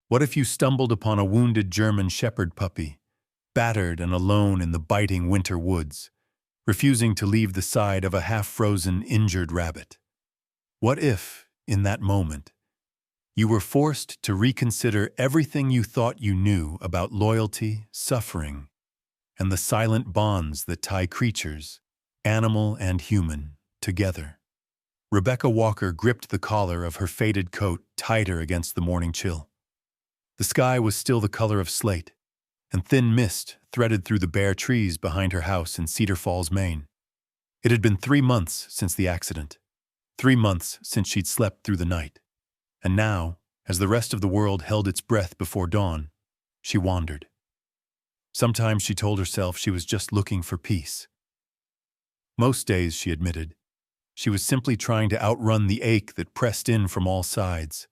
What if you stumbled upon a wounded German shepherd puppy, battered and alone in the biting winter woods, refusing to leave the side of a half-frozen, injured rabbit? What if, in that moment, you were forced to reconsider everything you thought you knew about loyalty, suffering, and the silent bonds that tie creatures, animal and human, together? Rebecca Walker gripped the collar of her faded coat tighter against the morning chill. The sky was still the color of slate, and thin mist threaded through the bare trees behind her house in Cedar Falls, Maine. It had been 3 months since the accident, 3 months since she'd slept through the night. And now, as the rest of the world held its breath before dawn, she wandered. Sometimes she told herself she was just looking for peace. Most days, she admitted, she was simply trying to outrun the ache that pressed in from all sides,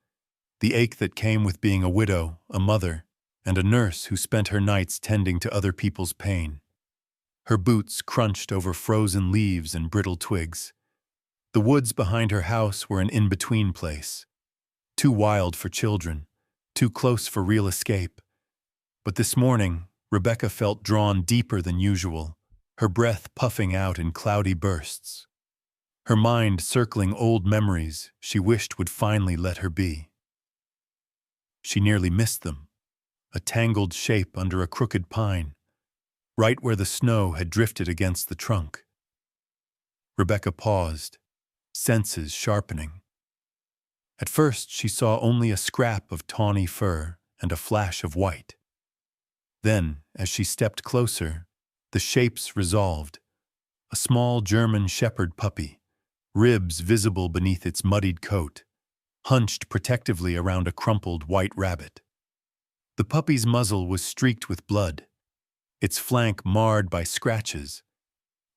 the ache that came with being a widow, a mother, and a nurse who spent her nights tending to other people's pain. Her boots crunched over frozen leaves and brittle twigs. The woods behind her house were an in-between place, too wild for children, too close for real escape. But this morning, Rebecca felt drawn deeper than usual, her breath puffing out in cloudy bursts, her mind circling old memories she wished would finally let her be. She nearly missed them, a tangled shape under a crooked pine, right where the snow had drifted against the trunk. Rebecca paused, senses sharpening. At first, she saw only a scrap of tawny fur and a flash of white. Then, as she stepped closer, the shapes resolved. A small German shepherd puppy, ribs visible beneath its muddied coat, hunched protectively around a crumpled white rabbit. The puppy's muzzle was streaked with blood, its flank marred by scratches,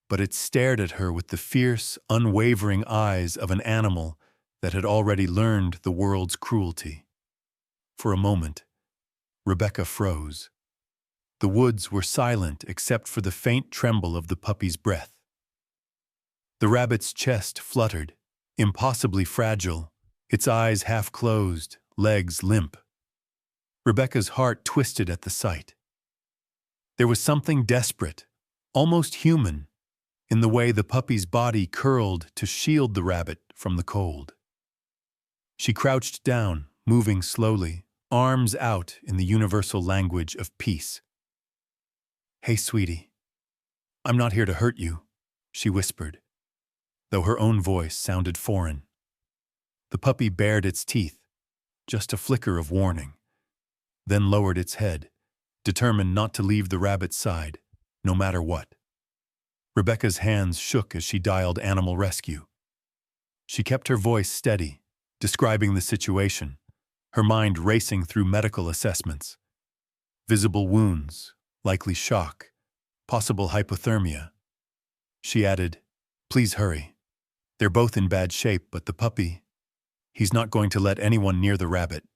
but it stared at her with the fierce, unwavering eyes of an animal that had already learned the world's cruelty. For a moment, Rebecca froze. The woods were silent except for the faint tremble of the puppy's breath. The rabbit's chest fluttered, impossibly fragile, its eyes half closed, legs limp. Rebecca's heart twisted at the sight. There was something desperate, almost human, in the way the puppy's body curled to shield the rabbit from the cold. She crouched down, moving slowly, arms out in the universal language of peace. "Hey, sweetie, I'm not here to hurt you," she whispered, though her own voice sounded foreign. The puppy bared its teeth, just a flicker of warning, then lowered its head, determined not to leave the rabbit's side, no matter what. Rebecca's hands shook as she dialed animal rescue. She kept her voice steady, describing the situation, her mind racing through medical assessments. Visible wounds, likely shock, possible hypothermia. She added, "Please hurry. They're both in bad shape, but the puppy, he's not going to let anyone near the rabbit."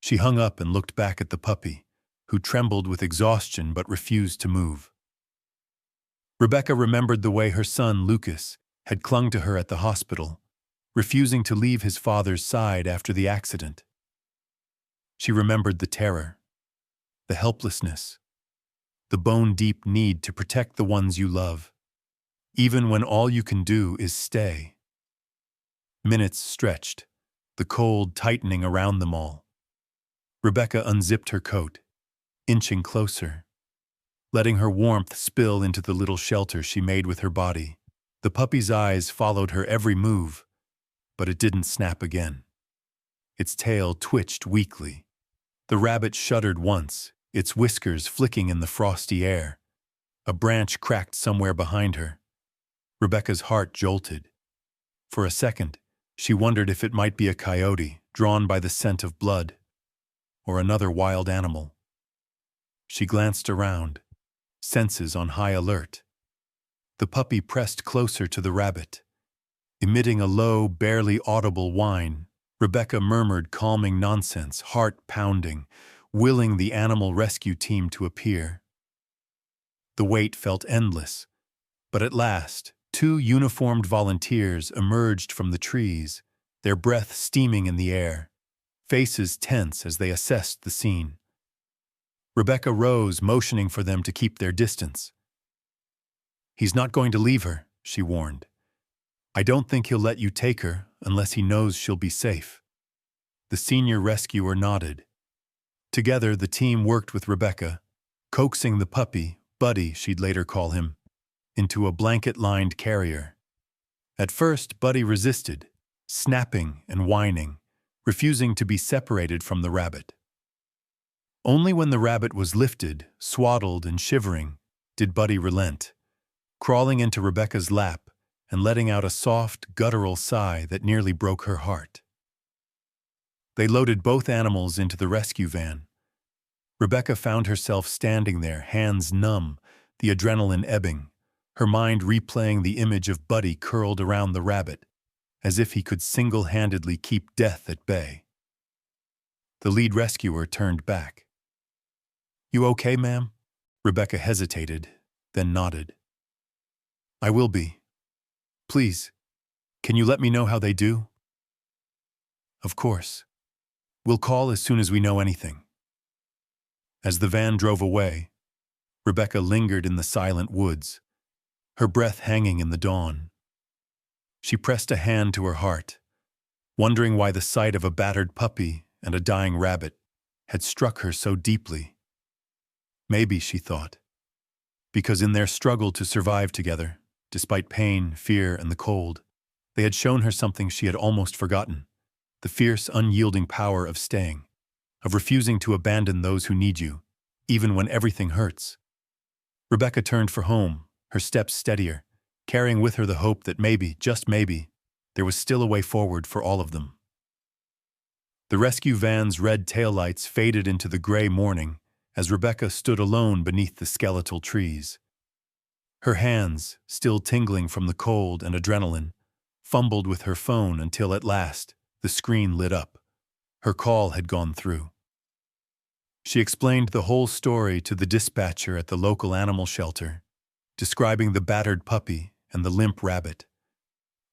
She hung up and looked back at the puppy, who trembled with exhaustion but refused to move. Rebecca remembered the way her son, Lucas, had clung to her at the hospital, refusing to leave his father's side after the accident. She remembered the terror, the helplessness, the bone-deep need to protect the ones you love, even when all you can do is stay. Minutes stretched, the cold tightening around them all. Rebecca unzipped her coat, inching closer, letting her warmth spill into the little shelter she made with her body. The puppy's eyes followed her every move, but it didn't snap again. Its tail twitched weakly. The rabbit shuddered once, its whiskers flicking in the frosty air. A branch cracked somewhere behind her. Rebecca's heart jolted. For a second, she wondered if it might be a coyote, drawn by the scent of blood, or another wild animal. She glanced around, senses on high alert. The puppy pressed closer to the rabbit. Emitting a low, barely audible whine, Rebecca murmured calming nonsense, heart pounding, willing the animal rescue team to appear. The wait felt endless, but at last, 2 uniformed volunteers emerged from the trees, their breath steaming in the air. faces tense as they assessed the scene. Rebecca rose, motioning for them to keep their distance. "He's not going to leave her," she warned. "I don't think he'll let you take her unless he knows she'll be safe." The senior rescuer nodded. Together, the team worked with Rebecca, coaxing the puppy, Buddy she'd later call him, into a blanket-lined carrier. At first, Buddy resisted, snapping and whining, refusing to be separated from the rabbit. Only when the rabbit was lifted, swaddled and shivering, did Buddy relent, crawling into Rebecca's lap and letting out a soft, guttural sigh that nearly broke her heart. They loaded both animals into the rescue van. Rebecca found herself standing there, hands numb, the adrenaline ebbing, her mind replaying the image of Buddy curled around the rabbit, as if he could single-handedly keep death at bay. The lead rescuer turned back. "You okay, ma'am?" Rebecca hesitated, then nodded. "I will be. Please, can you let me know how they do?" "Of course. We'll call as soon as we know anything." As the van drove away, Rebecca lingered in the silent woods, her breath hanging in the dawn. She pressed a hand to her heart, wondering why the sight of a battered puppy and a dying rabbit had struck her so deeply. Maybe, she thought, because in their struggle to survive together, despite pain, fear, and the cold, they had shown her something she had almost forgotten: the fierce, unyielding power of staying, of refusing to abandon those who need you, even when everything hurts. Rebecca turned for home, her steps steadier, carrying with her the hope that maybe, just maybe, there was still a way forward for all of them. The rescue van's red taillights faded into the gray morning as Rebecca stood alone beneath the skeletal trees. Her hands, still tingling from the cold and adrenaline, fumbled with her phone until at last the screen lit up. Her call had gone through. She explained the whole story to the dispatcher at the local animal shelter, describing the battered puppy and the limp rabbit,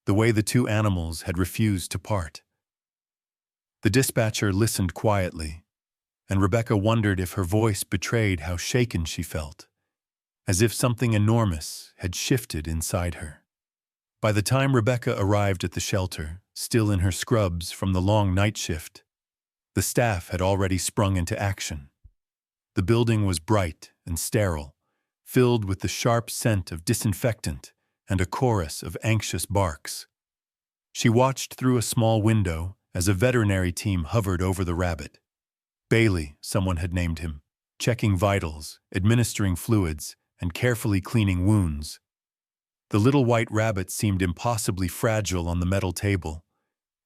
the way the two animals had refused to part. The dispatcher listened quietly, and Rebecca wondered if her voice betrayed how shaken she felt, as if something enormous had shifted inside her. By the time Rebecca arrived at the shelter, still in her scrubs from the long night shift, the staff had already sprung into action. The building was bright and sterile, filled with the sharp scent of disinfectant and a chorus of anxious barks. She watched through a small window as a veterinary team hovered over the rabbit. Bailey, someone had named him, checking vitals, administering fluids, and carefully cleaning wounds. The little white rabbit seemed impossibly fragile on the metal table,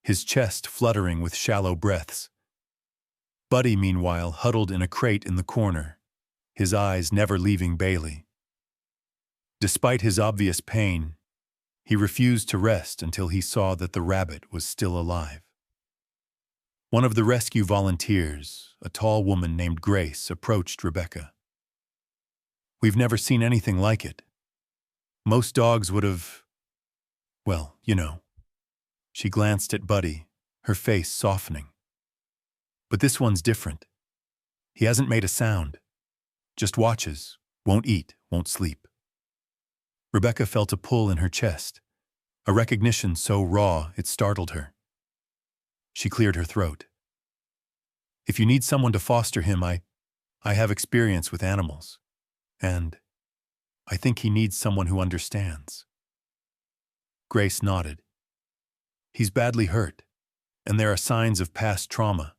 his chest fluttering with shallow breaths. Buddy, meanwhile, huddled in a crate in the corner, his eyes never leaving Bailey. Despite his obvious pain, he refused to rest until he saw that the rabbit was still alive. One of the rescue volunteers, a tall woman named Grace, approached Rebecca. "We've never seen anything like it. Most dogs would have, well, you know." She glanced at Buddy, her face softening. "But this one's different. He hasn't made a sound. Just watches, won't eat, won't sleep." Rebecca felt a pull in her chest, a recognition so raw it startled her. She cleared her throat. "If you need someone to foster him, I have experience with animals. And I think he needs someone who understands." Grace nodded. "He's badly hurt, and there are signs of past trauma.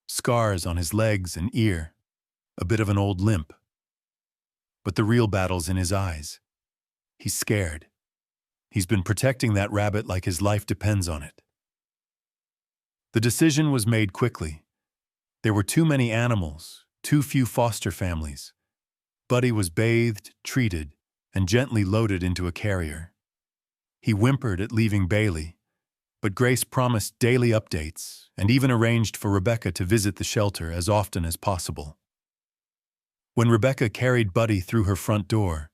Scars on his legs and ear, a bit of an old limp. But the real battle's in his eyes. He's scared. He's been protecting that rabbit like his life depends on it." The decision was made quickly. There were too many animals, too few foster families. Buddy was bathed, treated, and gently loaded into a carrier. He whimpered at leaving Bailey, but Grace promised daily updates and even arranged for Rebecca to visit the shelter as often as possible. When Rebecca carried Buddy through her front door,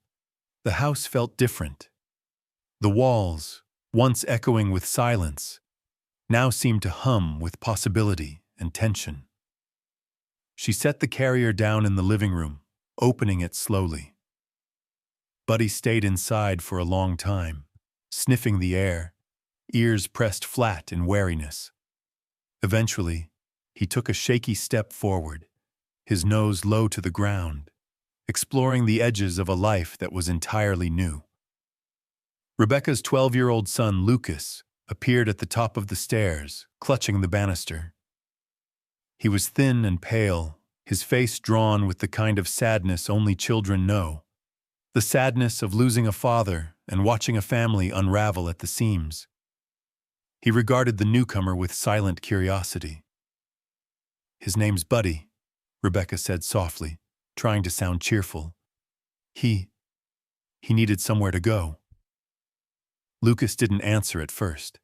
the house felt different. The walls, once echoing with silence, now seemed to hum with possibility and tension. She set the carrier down in the living room, opening it slowly. Buddy stayed inside for a long time, sniffing the air, ears pressed flat in wariness. Eventually, he took a shaky step forward, his nose low to the ground, exploring the edges of a life that was entirely new. Rebecca's 12-year-old son, Lucas, appeared at the top of the stairs, clutching the banister. He was thin and pale, his face drawn with the kind of sadness only children know, the sadness of losing a father and watching a family unravel at the seams. He regarded the newcomer with silent curiosity. "His name's Buddy," Rebecca said softly, trying to sound cheerful. He needed somewhere to go." Lucas didn't answer at first.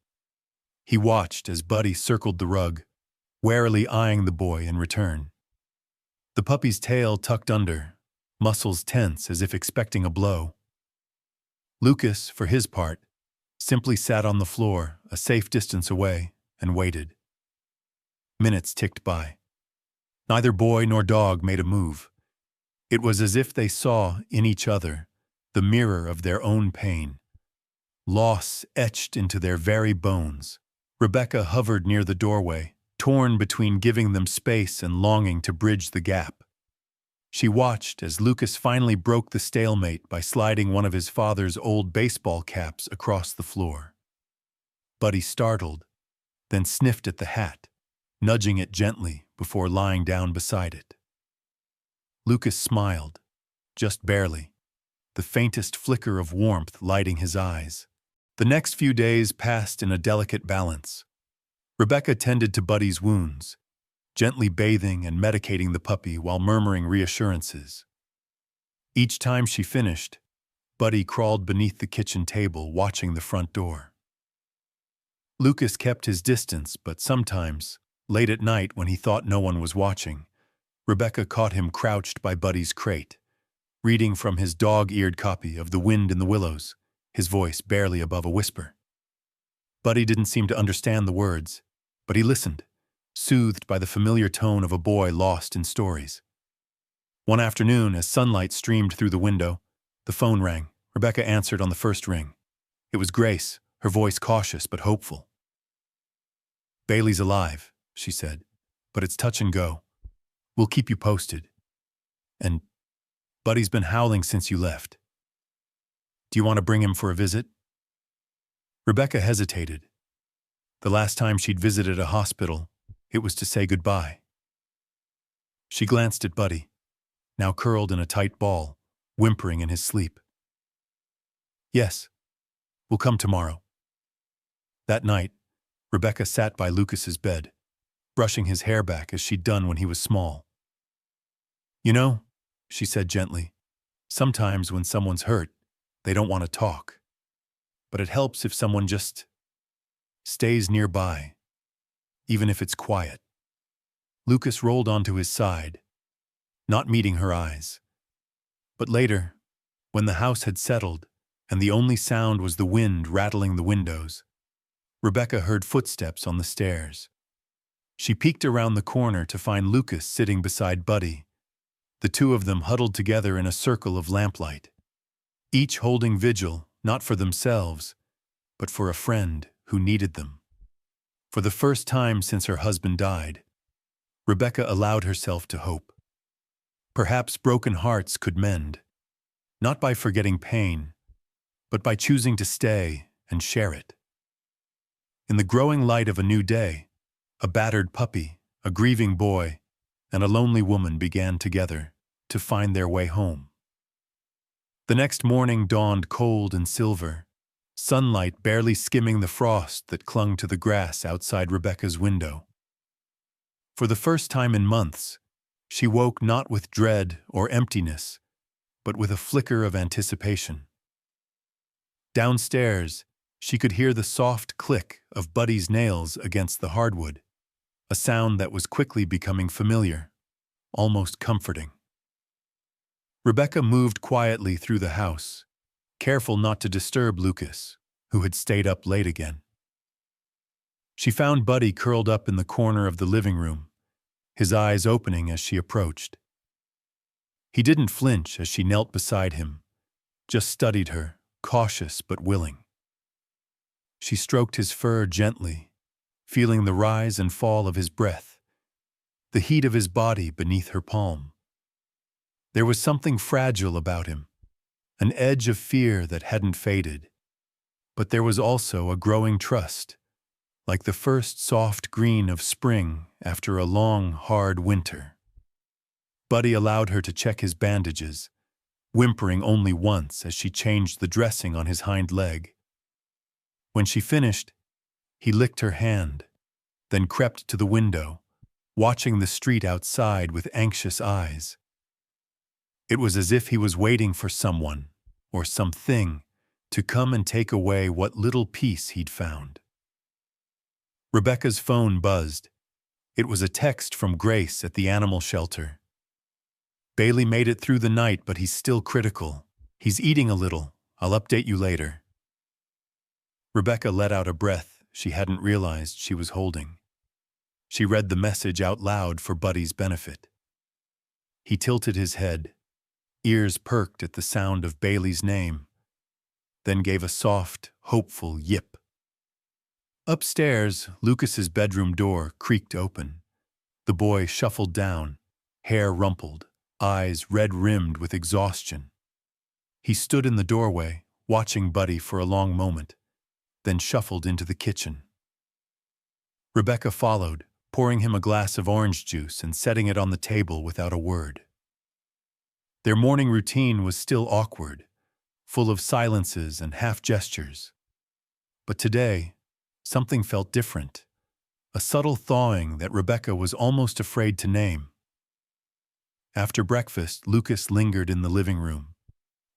He watched as Buddy circled the rug, warily eyeing the boy in return. The puppy's tail tucked under, muscles tense as if expecting a blow. Lucas, for his part, simply sat on the floor, a safe distance away, and waited. Minutes ticked by. Neither boy nor dog made a move. It was as if they saw, in each other, the mirror of their own pain. Loss etched into their very bones. Rebecca hovered near the doorway, torn between giving them space and longing to bridge the gap. She watched as Lucas finally broke the stalemate by sliding one of his father's old baseball caps across the floor. Buddy startled, then sniffed at the hat, nudging it gently before lying down beside it. Lucas smiled, just barely, the faintest flicker of warmth lighting his eyes. The next few days passed in a delicate balance. Rebecca tended to Buddy's wounds, gently bathing and medicating the puppy while murmuring reassurances. Each time she finished, Buddy crawled beneath the kitchen table watching the front door. Lucas kept his distance, but sometimes, late at night when he thought no one was watching, Rebecca caught him crouched by Buddy's crate, reading from his dog-eared copy of The Wind in the Willows, his voice barely above a whisper. Buddy didn't seem to understand the words, but he listened, soothed by the familiar tone of a boy lost in stories. One afternoon, as sunlight streamed through the window, the phone rang. Rebecca answered on the first ring. It was Grace, her voice cautious but hopeful. "Bailey's alive," she said, "but it's touch and go. We'll keep you posted. And Buddy's been howling since you left. Do you want to bring him for a visit?" Rebecca hesitated. The last time she'd visited a hospital, it was to say goodbye. She glanced at Buddy, now curled in a tight ball, whimpering in his sleep. "Yes, we'll come tomorrow." That night, Rebecca sat by Lucas's bed, brushing his hair back as she'd done when he was small. "You know," she said gently, "sometimes when someone's hurt, they don't want to talk. But it helps if someone just stays nearby, even if it's quiet." Lucas rolled onto his side, not meeting her eyes. But later, when the house had settled and the only sound was the wind rattling the windows, Rebecca heard footsteps on the stairs. She peeked around the corner to find Lucas sitting beside Buddy, the two of them huddled together in a circle of lamplight, each holding vigil not for themselves, but for a friend who needed them. For the first time since her husband died, Rebecca allowed herself to hope. Perhaps broken hearts could mend, not by forgetting pain, but by choosing to stay and share it. In the growing light of a new day, a battered puppy, a grieving boy, and a lonely woman began together to find their way home. The next morning dawned cold and silver, sunlight barely skimming the frost that clung to the grass outside Rebecca's window. For the first time in months, she woke not with dread or emptiness, but with a flicker of anticipation. Downstairs, she could hear the soft click of Buddy's nails against the hardwood, a sound that was quickly becoming familiar, almost comforting. Rebecca moved quietly through the house, careful not to disturb Lucas, who had stayed up late again. She found Buddy curled up in the corner of the living room, his eyes opening as she approached. He didn't flinch as she knelt beside him, just studied her, cautious but willing. She stroked his fur gently, feeling the rise and fall of his breath, the heat of his body beneath her palm. There was something fragile about him, an edge of fear that hadn't faded, but there was also a growing trust, like the first soft green of spring after a long, hard winter. Buddy allowed her to check his bandages, whimpering only once as she changed the dressing on his hind leg. When she finished, he licked her hand, then crept to the window, watching the street outside with anxious eyes. It was as if he was waiting for someone, or something, to come and take away what little peace he'd found. Rebecca's phone buzzed. It was a text from Grace at the animal shelter. "Bailey made it through the night, but he's still critical. He's eating a little. I'll update you later." Rebecca let out a breath she hadn't realized she was holding. She read the message out loud for Buddy's benefit. He tilted his head, ears perked at the sound of Bailey's name, then gave a soft, hopeful yip. Upstairs, Lucas's bedroom door creaked open. The boy shuffled down, hair rumpled, eyes red-rimmed with exhaustion. He stood in the doorway, watching Buddy for a long moment, then shuffled into the kitchen. Rebecca followed, pouring him a glass of orange juice and setting it on the table without a word. Their morning routine was still awkward, full of silences and half-gestures. But today, something felt different, a subtle thawing that Rebecca was almost afraid to name. After breakfast, Lucas lingered in the living room.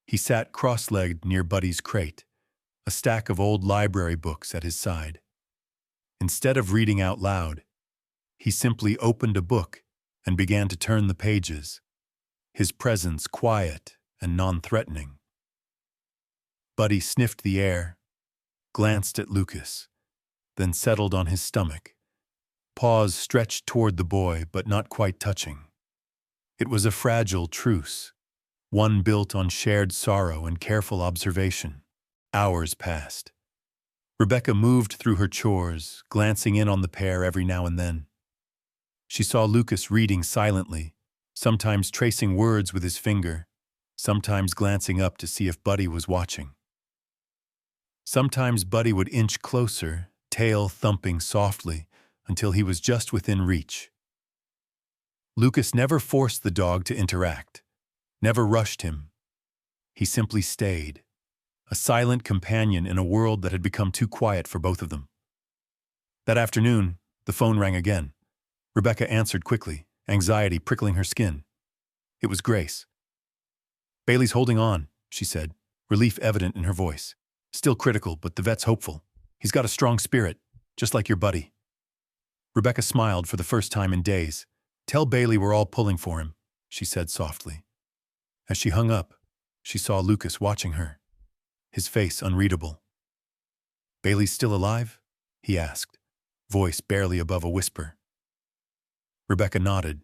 He sat cross-legged near Buddy's crate, a stack of old library books at his side. Instead of reading out loud, he simply opened a book and began to turn the pages, his presence quiet and non-threatening. Buddy sniffed the air, glanced at Lucas, then settled on his stomach, paws stretched toward the boy but not quite touching. It was a fragile truce, one built on shared sorrow and careful observation. Hours passed. Rebecca moved through her chores, glancing in on the pair every now and then. She saw Lucas reading silently, sometimes tracing words with his finger, sometimes glancing up to see if Buddy was watching. Sometimes Buddy would inch closer, tail thumping softly, until he was just within reach. Lucas never forced the dog to interact, never rushed him. He simply stayed, a silent companion in a world that had become too quiet for both of them. That afternoon, the phone rang again. Rebecca answered quickly, anxiety prickling her skin. It was Grace. "Bailey's holding on," she said, relief evident in her voice. "Still critical, but the vet's hopeful. He's got a strong spirit, just like your buddy." Rebecca smiled for the first time in days. "Tell Bailey we're all pulling for him," she said softly. As she hung up, she saw Lucas watching her, his face unreadable. "Bailey's still alive?" he asked, voice barely above a whisper. Rebecca nodded.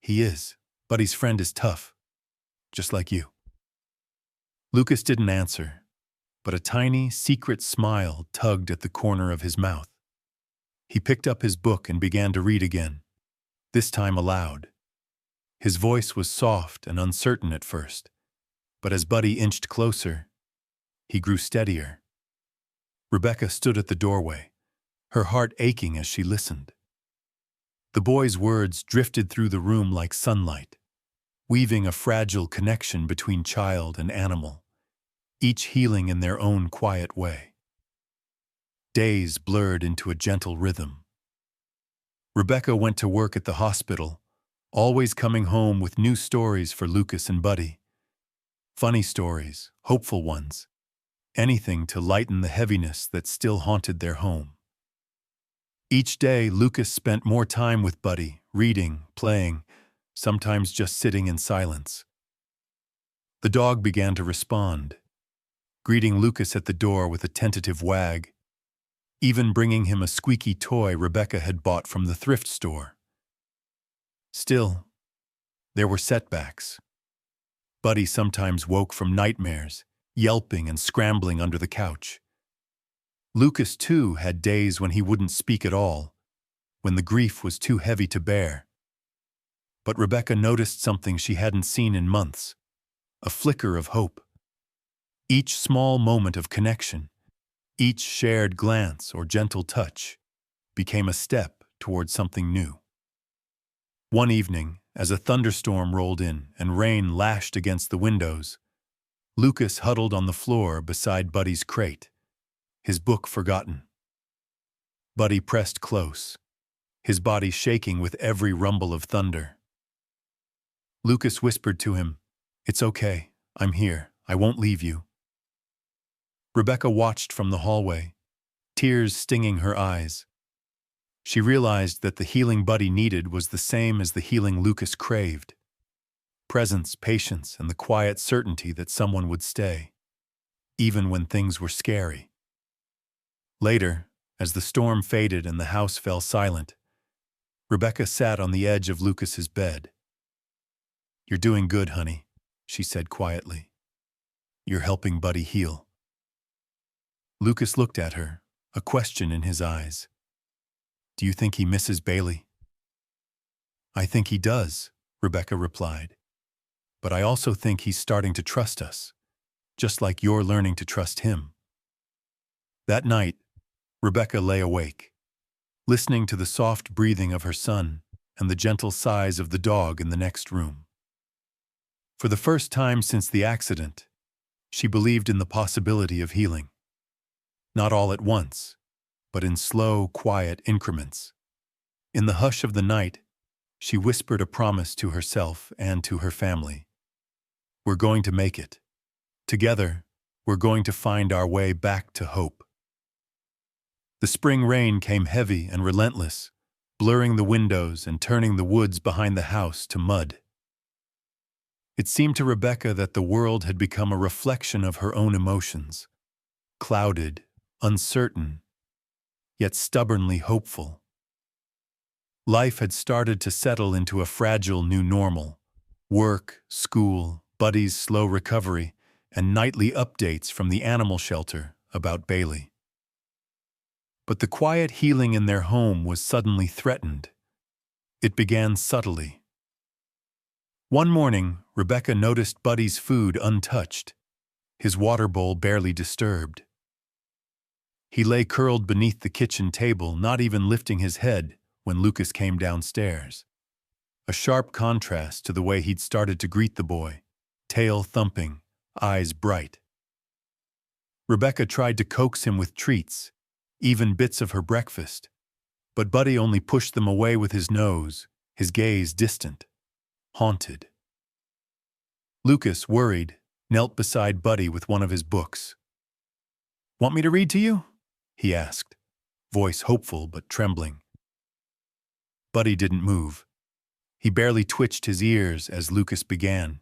"He is. Buddy's friend is tough, just like you." Lucas didn't answer, but a tiny, secret smile tugged at the corner of his mouth. He picked up his book and began to read again, this time aloud. His voice was soft and uncertain at first, but as Buddy inched closer, he grew steadier. Rebecca stood at the doorway, her heart aching as she listened. The boy's words drifted through the room like sunlight, weaving a fragile connection between child and animal, each healing in their own quiet way. Days blurred into a gentle rhythm. Rebecca went to work at the hospital, always coming home with new stories for Lucas and Buddy. Funny stories, hopeful ones, anything to lighten the heaviness that still haunted their home. Each day, Lucas spent more time with Buddy, reading, playing, sometimes just sitting in silence. The dog began to respond, greeting Lucas at the door with a tentative wag. even bringing him a squeaky toy Rebecca had bought from the thrift store. Still, there were setbacks. Buddy sometimes woke from nightmares, yelping and scrambling under the couch. Lucas, too, had days when he wouldn't speak at all, when the grief was too heavy to bear. But Rebecca noticed something she hadn't seen in months, a flicker of hope. Each small moment of connection, each shared glance or gentle touch, became a step toward something new. One evening, as a thunderstorm rolled in and rain lashed against the windows, Lucas huddled on the floor beside Buddy's crate, his book forgotten. Buddy pressed close, his body shaking with every rumble of thunder. Lucas whispered to him, "It's okay, I'm here, I won't leave you." Rebecca watched from the hallway, tears stinging her eyes. She realized that the healing Buddy needed was the same as the healing Lucas craved. Presence, patience, and the quiet certainty that someone would stay, even when things were scary. Later, as the storm faded and the house fell silent, Rebecca sat on the edge of Lucas's bed. "You're doing good, honey," she said quietly. "You're helping Buddy heal." Lucas looked at her, a question in his eyes. "Do you think he misses Bailey?" "I think he does," Rebecca replied. "But I also think he's starting to trust us, just like you're learning to trust him." That night, Rebecca lay awake, listening to the soft breathing of her son and the gentle sighs of the dog in the next room. For the first time since the accident, she believed in the possibility of healing. Not all at once, but in slow, quiet increments. In the hush of the night, she whispered a promise to herself and to her family. "We're going to make it. Together, we're going to find our way back to hope." The spring rain came heavy and relentless, blurring the windows and turning the woods behind the house to mud. It seemed to Rebecca that the world had become a reflection of her own emotions, clouded, uncertain, yet stubbornly hopeful. Life had started to settle into a fragile new normal: work, school, Buddy's slow recovery, and nightly updates from the animal shelter about Bailey. But the quiet healing in their home was suddenly threatened. It began subtly. One morning, Rebecca noticed Buddy's food untouched, his water bowl barely disturbed. He lay curled beneath the kitchen table, not even lifting his head when Lucas came downstairs. A sharp contrast to the way he'd started to greet the boy, tail thumping, eyes bright. Rebecca tried to coax him with treats, even bits of her breakfast, but Buddy only pushed them away with his nose, his gaze distant, haunted. Lucas, worried, knelt beside Buddy with one of his books. "Want me to read to you?" he asked, voice hopeful but trembling. Buddy didn't move. He barely twitched his ears as Lucas began,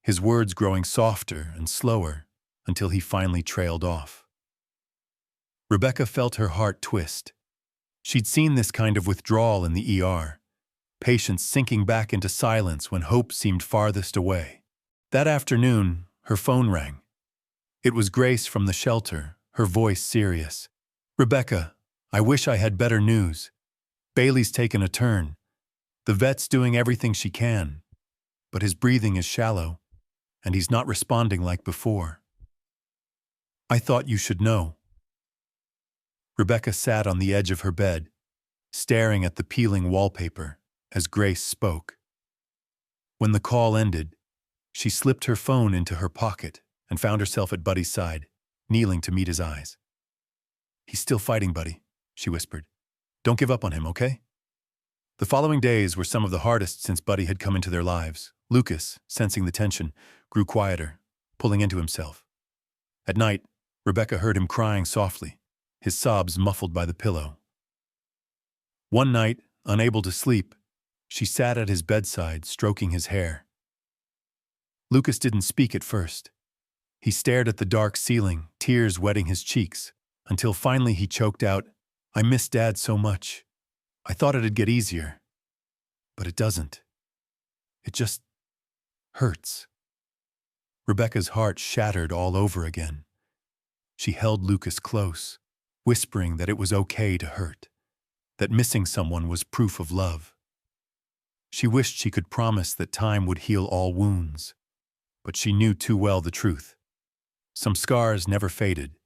his words growing softer and slower until he finally trailed off. Rebecca felt her heart twist. She'd seen this kind of withdrawal in the ER, patients sinking back into silence when hope seemed farthest away. That afternoon, her phone rang. It was Grace from the shelter, her voice serious. "Rebecca, I wish I had better news. Bailey's taken a turn. The vet's doing everything she can, but his breathing is shallow, and he's not responding like before. I thought you should know." Rebecca sat on the edge of her bed, staring at the peeling wallpaper as Grace spoke. When the call ended, she slipped her phone into her pocket and found herself at Buddy's side, kneeling to meet his eyes. "He's still fighting, Buddy," she whispered. "Don't give up on him, okay?" The following days were some of the hardest since Buddy had come into their lives. Lucas, sensing the tension, grew quieter, pulling into himself. At night, Rebecca heard him crying softly, his sobs muffled by the pillow. One night, unable to sleep, she sat at his bedside, stroking his hair. Lucas didn't speak at first. He stared at the dark ceiling, tears wetting his cheeks, until finally he choked out, I miss Dad so much. I thought it'd get easier. But it doesn't. It just hurts." Rebecca's heart shattered all over again. She held Lucas close, whispering that it was okay to hurt, that missing someone was proof of love. She wished she could promise that time would heal all wounds, but she knew too well the truth. Some scars never faded.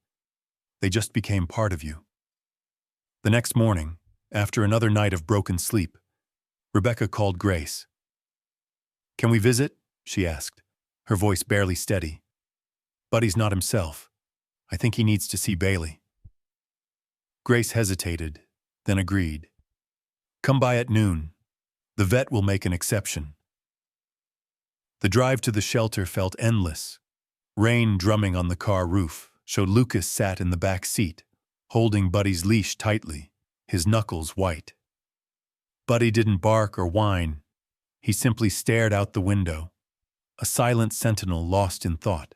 They just became part of you. The next morning, after another night of broken sleep, Rebecca called Grace. "Can we visit?" she asked, her voice barely steady. "Buddy's not himself. I think he needs to see Bailey." Grace hesitated, then agreed. "Come by at noon. The vet will make an exception." The drive to the shelter felt endless. Rain drumming on the car roof showed Lucas sat in the back seat, holding Buddy's leash tightly, his knuckles white. Buddy didn't bark or whine. He simply stared out the window, a silent sentinel lost in thought.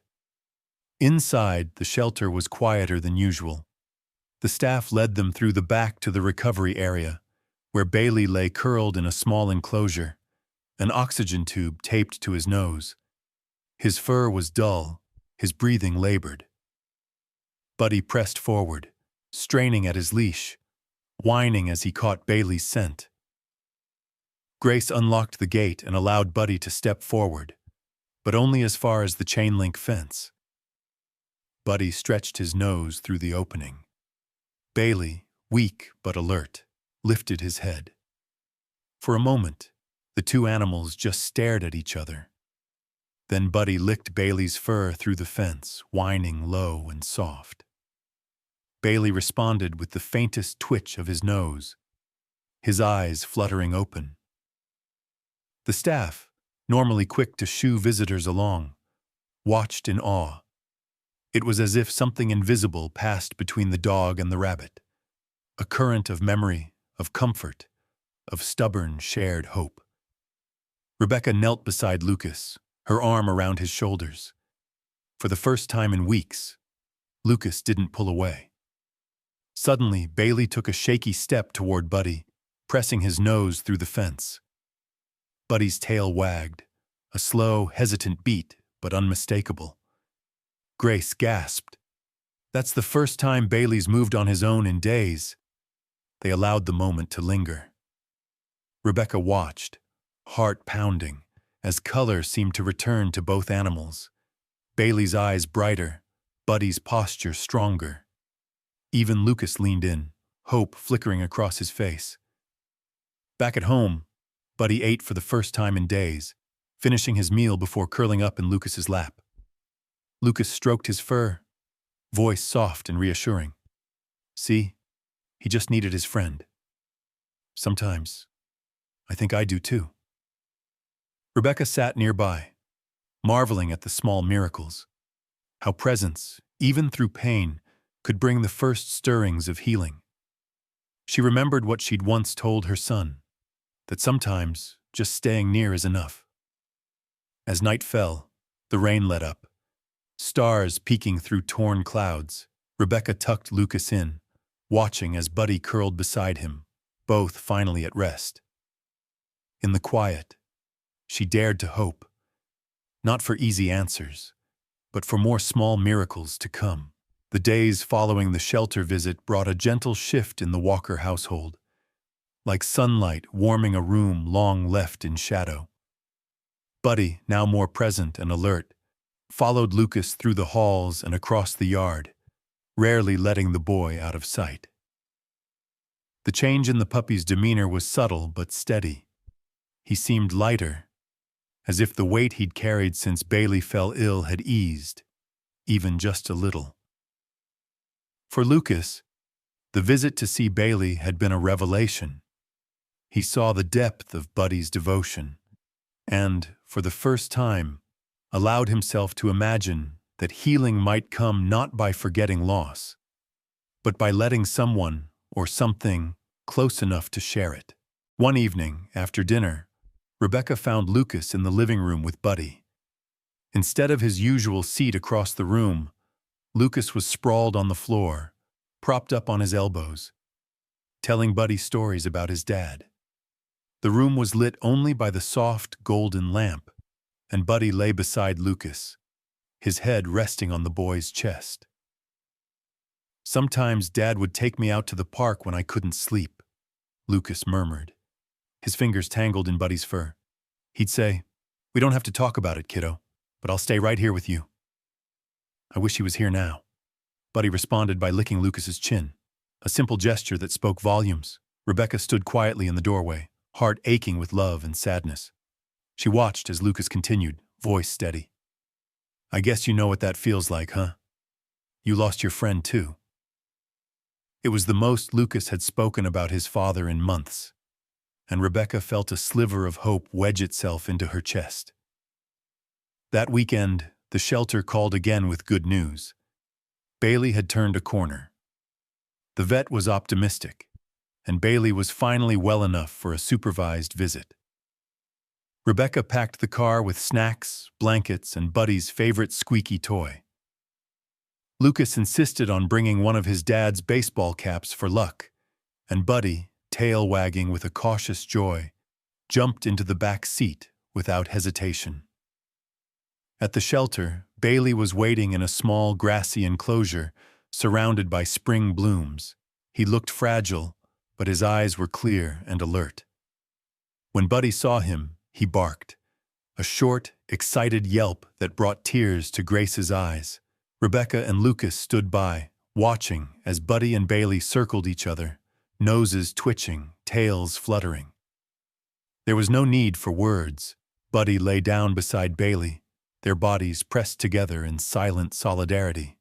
Inside, the shelter was quieter than usual. The staff led them through the back to the recovery area, where Bailey lay curled in a small enclosure, an oxygen tube taped to his nose. His fur was dull, his breathing labored. Buddy pressed forward, straining at his leash, whining as he caught Bailey's scent. Grace unlocked the gate and allowed Buddy to step forward, but only as far as the chain-link fence. Buddy stretched his nose through the opening. Bailey, weak but alert, lifted his head. For a moment, the two animals just stared at each other. Then Buddy licked Bailey's fur through the fence, whining low and soft. Bailey responded with the faintest twitch of his nose, his eyes fluttering open. The staff, normally quick to shoo visitors along, watched in awe. It was as if something invisible passed between the dog and the rabbit, a current of memory, of comfort, of stubborn, shared hope. Rebecca knelt beside Lucas, her arm around his shoulders. For the first time in weeks, Lucas didn't pull away. Suddenly, Bailey took a shaky step toward Buddy, pressing his nose through the fence. Buddy's tail wagged, a slow, hesitant beat, but unmistakable. Grace gasped. That's the first time Bailey's moved on his own in days. They allowed the moment to linger. Rebecca watched, heart pounding, as color seemed to return to both animals. Bailey's eyes brighter, Buddy's posture stronger. Even Lucas leaned in, hope flickering across his face. Back at home, Buddy ate for the first time in days, finishing his meal before curling up in Lucas's lap. Lucas stroked his fur, voice soft and reassuring. "See, he just needed his friend. Sometimes, I think I do too." Rebecca sat nearby, marveling at the small miracles, how presence, even through pain, could bring the first stirrings of healing. She remembered what she'd once told her son, that sometimes just staying near is enough. As night fell, the rain let up. Stars peeking through torn clouds, Rebecca tucked Lucas in, watching as Buddy curled beside him, both finally at rest. In the quiet, she dared to hope, not for easy answers, but for more small miracles to come. The days following the shelter visit brought a gentle shift in the Walker household, like sunlight warming a room long left in shadow. Buddy, now more present and alert, followed Lucas through the halls and across the yard, rarely letting the boy out of sight. The change in the puppy's demeanor was subtle but steady. He seemed lighter, as if the weight he'd carried since Bailey fell ill had eased, even just a little. For Lucas, the visit to see Bailey had been a revelation. He saw the depth of Buddy's devotion, and, for the first time, allowed himself to imagine that healing might come not by forgetting loss, but by letting someone or something close enough to share it. One evening, after dinner, Rebecca found Lucas in the living room with Buddy. Instead of his usual seat across the room, Lucas was sprawled on the floor, propped up on his elbows, telling Buddy stories about his dad. The room was lit only by the soft, golden lamp, and Buddy lay beside Lucas, his head resting on the boy's chest. "Sometimes Dad would take me out to the park when I couldn't sleep," Lucas murmured, his fingers tangled in Buddy's fur. He'd say, "We don't have to talk about it, kiddo, but I'll stay right here with you." "I wish he was here now." Buddy responded by licking Lucas's chin, a simple gesture that spoke volumes. Rebecca stood quietly in the doorway, heart aching with love and sadness. She watched as Lucas continued, voice steady. "I guess you know what that feels like, huh? You lost your friend too." It was the most Lucas had spoken about his father in months, and Rebecca felt a sliver of hope wedge itself into her chest. That weekend, the shelter called again with good news. Bailey had turned a corner. The vet was optimistic, and Bailey was finally well enough for a supervised visit. Rebecca packed the car with snacks, blankets, and Buddy's favorite squeaky toy. Lucas insisted on bringing one of his dad's baseball caps for luck, and Buddy, tail wagging with a cautious joy, jumped into the back seat without hesitation. At the shelter, Bailey was waiting in a small grassy enclosure surrounded by spring blooms. He looked fragile, but his eyes were clear and alert. When Buddy saw him, he barked, a short, excited yelp that brought tears to Grace's eyes. Rebecca and Lucas stood by, watching as Buddy and Bailey circled each other, noses twitching, tails fluttering. There was no need for words. Buddy lay down beside Bailey, their bodies pressed together in silent solidarity.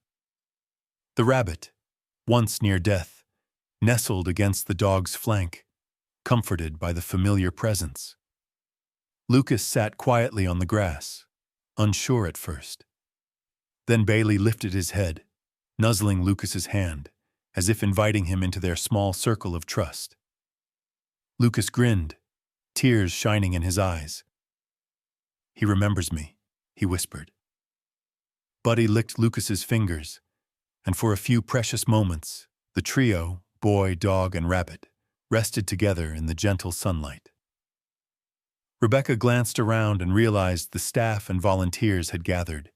The rabbit, once near death, nestled against the dog's flank, comforted by the familiar presence. Lucas sat quietly on the grass, unsure at first. Then Bailey lifted his head, nuzzling Lucas's hand, as if inviting him into their small circle of trust. Lucas grinned, tears shining in his eyes. "He remembers me," he whispered. Buddy licked Lucas's fingers, and for a few precious moments, the trio, boy, dog, and rabbit, rested together in the gentle sunlight. Rebecca glanced around and realized the staff and volunteers had gathered,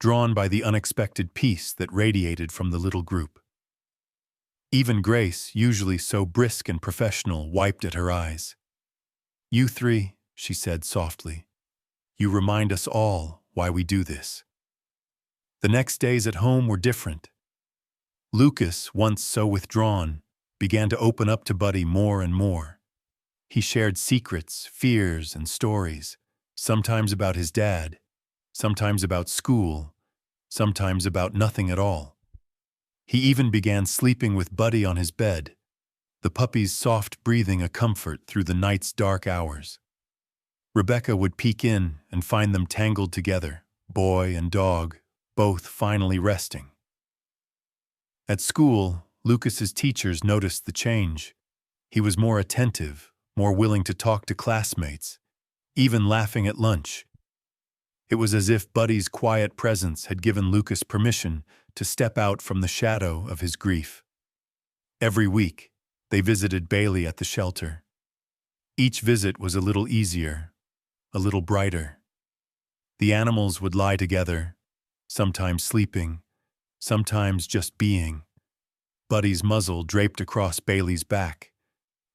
drawn by the unexpected peace that radiated from the little group. Even Grace, usually so brisk and professional, wiped at her eyes. "You three," she said softly, "you remind us all why we do this." The next days at home were different. Lucas, once so withdrawn, began to open up to Buddy more and more. He shared secrets, fears, and stories, sometimes about his dad, sometimes about school, sometimes about nothing at all. He even began sleeping with Buddy on his bed, the puppy's soft breathing a comfort through the night's dark hours. Rebecca would peek in and find them tangled together, boy and dog, both finally resting. At school, Lucas's teachers noticed the change. He was more attentive, more willing to talk to classmates, even laughing at lunch. It was as if Buddy's quiet presence had given Lucas permission to step out from the shadow of his grief. Every week, they visited Bailey at the shelter. Each visit was a little easier, a little brighter. The animals would lie together, sometimes sleeping, sometimes just being. Buddy's muzzle draped across Bailey's back,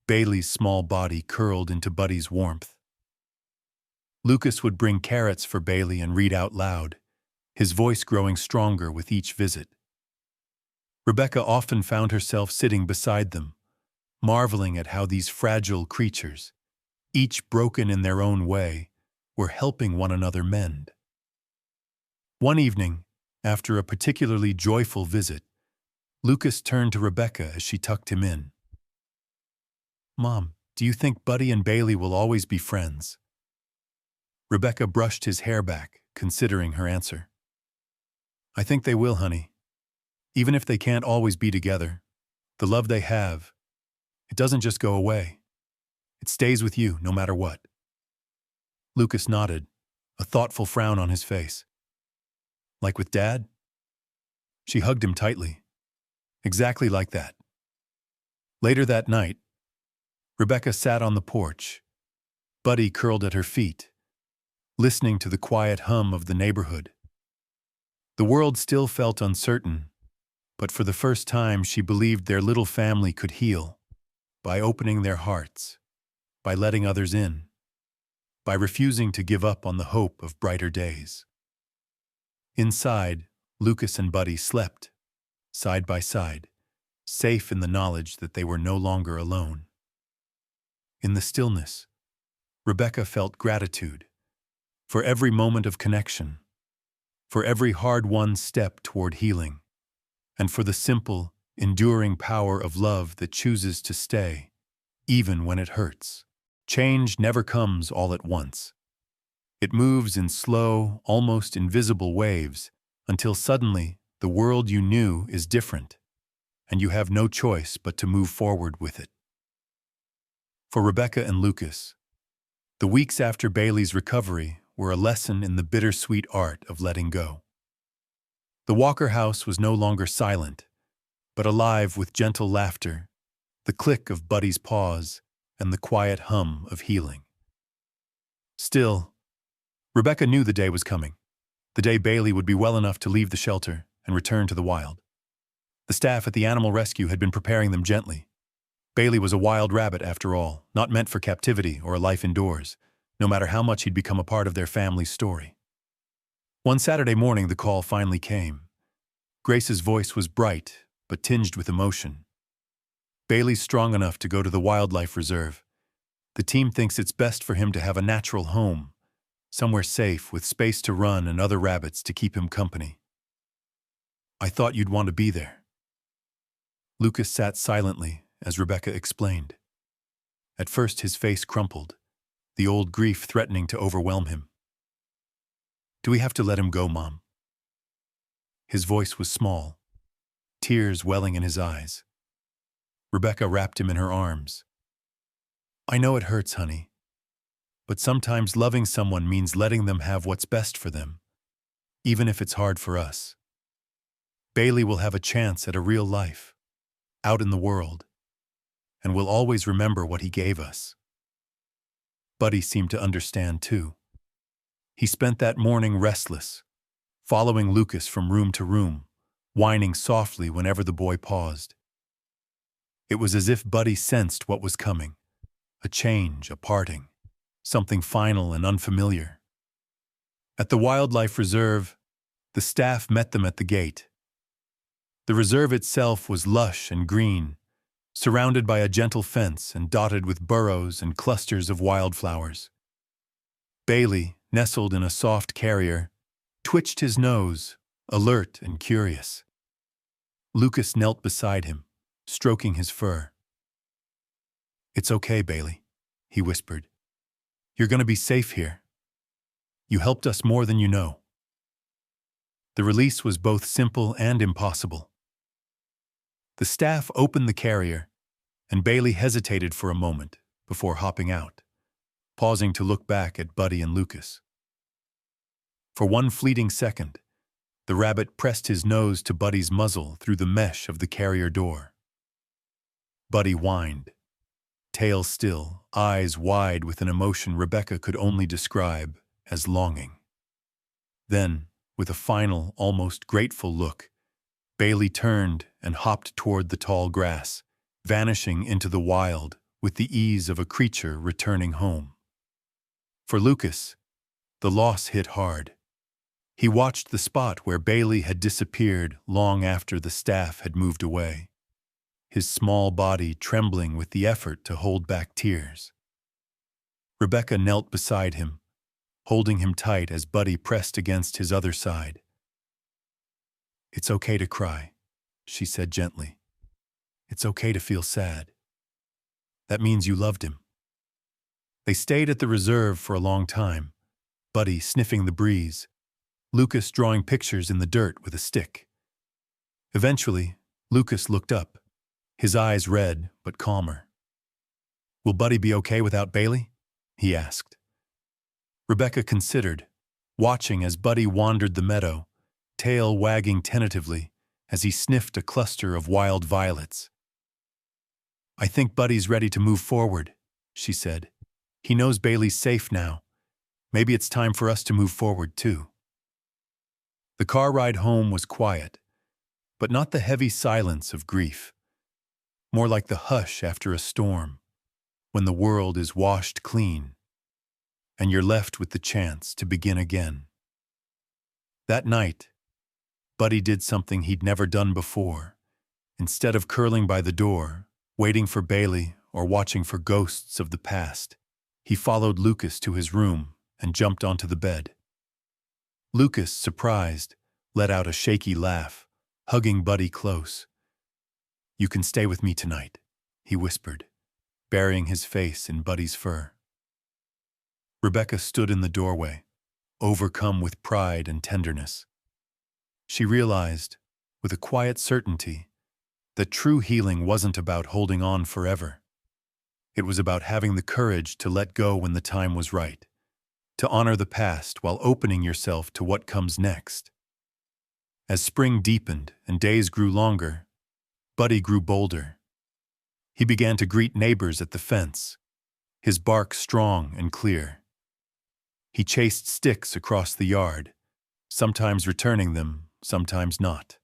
Bailey's small body curled into Buddy's warmth. Lucas would bring carrots for Bailey and read out loud, his voice growing stronger with each visit. Rebecca often found herself sitting beside them, marveling at how these fragile creatures, each broken in their own way, were helping one another mend. One evening, after a particularly joyful visit, Lucas turned to Rebecca as she tucked him in. "Mom, do you think Buddy and Bailey will always be friends?" Rebecca brushed his hair back, considering her answer. "I think they will, honey. Even if they can't always be together, the love they have, it doesn't just go away. It stays with you no matter what." Lucas nodded, a thoughtful frown on his face. "Like with Dad?" She hugged him tightly. "Exactly like that." Later that night, Rebecca sat on the porch, Buddy curled at her feet, listening to the quiet hum of the neighborhood. The world still felt uncertain, but for the first time she believed their little family could heal by opening their hearts, by letting others in, by refusing to give up on the hope of brighter days. Inside, Lucas and Buddy slept, side by side, safe in the knowledge that they were no longer alone. In the stillness, Rebecca felt gratitude for every moment of connection, for every hard-won step toward healing, and for the simple, enduring power of love that chooses to stay, even when it hurts. Change never comes all at once. It moves in slow, almost invisible waves until suddenly the world you knew is different, and you have no choice but to move forward with it. For Rebecca and Lucas, the weeks after Bailey's recovery were a lesson in the bittersweet art of letting go. The Walker house was no longer silent, but alive with gentle laughter, the click of Buddy's paws, and the quiet hum of healing. Still, Rebecca knew the day was coming, the day Bailey would be well enough to leave the shelter and return to the wild. The staff at the animal rescue had been preparing them gently. Bailey was a wild rabbit, after all, not meant for captivity or a life indoors, no matter how much he'd become a part of their family's story. One Saturday morning, the call finally came. Grace's voice was bright, but tinged with emotion. "Bailey's strong enough to go to the wildlife reserve. The team thinks it's best for him to have a natural home, somewhere safe with space to run and other rabbits to keep him company." "I thought you'd want to be there." Lucas sat silently as Rebecca explained. At first his face crumpled, the old grief threatening to overwhelm him. "Do we have to let him go, Mom?" His voice was small, tears welling in his eyes. Rebecca wrapped him in her arms. "I know it hurts, honey, but sometimes loving someone means letting them have what's best for them, even if it's hard for us. Bailey will have a chance at a real life, out in the world, and we'll always remember what he gave us." Buddy seemed to understand too. He spent that morning restless, following Lucas from room to room, whining softly whenever the boy paused. It was as if Buddy sensed what was coming, a change, a parting, something final and unfamiliar. At the wildlife reserve, the staff met them at the gate. The reserve itself was lush and green, surrounded by a gentle fence and dotted with burrows and clusters of wildflowers. Bailey, nestled in a soft carrier, twitched his nose, alert and curious. Lucas knelt beside him, stroking his fur. "It's okay, Bailey," he whispered. "You're going to be safe here. You helped us more than you know." The release was both simple and impossible. The staff opened the carrier, and Bailey hesitated for a moment before hopping out, pausing to look back at Buddy and Lucas. For one fleeting second, the rabbit pressed his nose to Buddy's muzzle through the mesh of the carrier door. Buddy whined, tail still, eyes wide with an emotion Rebecca could only describe as longing. Then, with a final, almost grateful look, Bailey turned and hopped toward the tall grass, vanishing into the wild with the ease of a creature returning home. For Lucas, the loss hit hard. He watched the spot where Bailey had disappeared long after the staff had moved away, his small body trembling with the effort to hold back tears. Rebecca knelt beside him, holding him tight as Buddy pressed against his other side. "It's okay to cry," she said gently. "It's okay to feel sad. That means you loved him." They stayed at the reserve for a long time, Buddy sniffing the breeze, Lucas drawing pictures in the dirt with a stick. Eventually, Lucas looked up, his eyes red but calmer. "Will Buddy be okay without Bailey?" he asked. Rebecca considered, watching as Buddy wandered the meadow, tail wagging tentatively as he sniffed a cluster of wild violets. "I think Buddy's ready to move forward," she said. "He knows Bailey's safe now. Maybe it's time for us to move forward, too." The car ride home was quiet, but not the heavy silence of grief. More like the hush after a storm, when the world is washed clean, and you're left with the chance to begin again. That night, Buddy did something he'd never done before. Instead of curling by the door, waiting for Bailey or watching for ghosts of the past, he followed Lucas to his room and jumped onto the bed. Lucas, surprised, let out a shaky laugh, hugging Buddy close. "You can stay with me tonight," he whispered, burying his face in Buddy's fur. Rebecca stood in the doorway, overcome with pride and tenderness. She realized, with a quiet certainty, that true healing wasn't about holding on forever. It was about having the courage to let go when the time was right, to honor the past while opening yourself to what comes next. As spring deepened and days grew longer, Buddy grew bolder. He began to greet neighbors at the fence, his bark strong and clear. He chased sticks across the yard, sometimes returning them, sometimes not,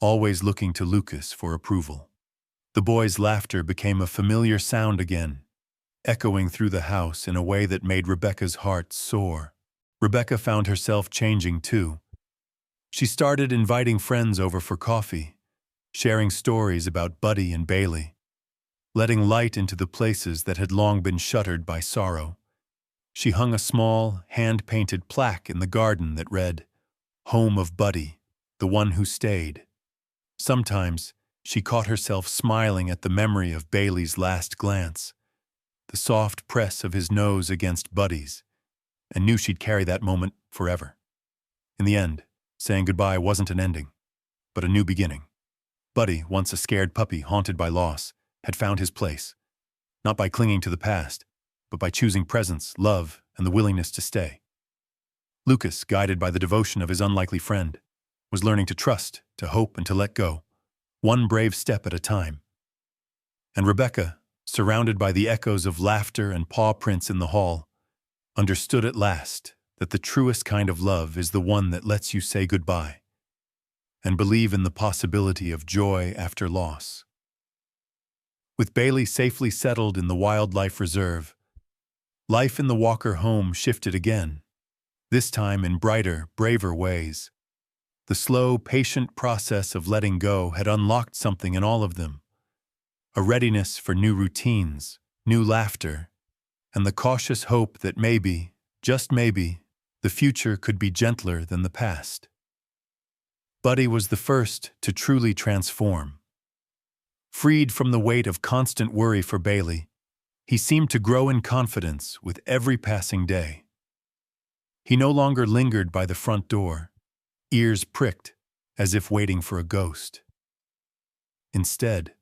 always looking to Lucas for approval. The boys' laughter became a familiar sound again, echoing through the house in a way that made Rebecca's heart soar. Rebecca found herself changing too. She started inviting friends over for coffee, sharing stories about Buddy and Bailey, letting light into the places that had long been shuttered by sorrow. She hung a small, hand-painted plaque in the garden that read, "Home of Buddy, the one who stayed." Sometimes she caught herself smiling at the memory of Bailey's last glance, the soft press of his nose against Buddy's, and knew she'd carry that moment forever. In the end, saying goodbye wasn't an ending, but a new beginning. Buddy, once a scared puppy haunted by loss, had found his place, not by clinging to the past, but by choosing presence, love, and the willingness to stay. Lucas, guided by the devotion of his unlikely friend, was learning to trust, to hope, and to let go, one brave step at a time. And Rebecca, surrounded by the echoes of laughter and paw prints in the hall, understood at last that the truest kind of love is the one that lets you say goodbye and believe in the possibility of joy after loss. With Bailey safely settled in the Wildlife Reserve, life in the Walker home shifted again, this time in brighter, braver ways. The slow, patient process of letting go had unlocked something in all of them, a readiness for new routines, new laughter, and the cautious hope that maybe, just maybe, the future could be gentler than the past. Buddy was the first to truly transform. Freed from the weight of constant worry for Bailey, he seemed to grow in confidence with every passing day. He no longer lingered by the front door, ears pricked as if waiting for a ghost. Instead,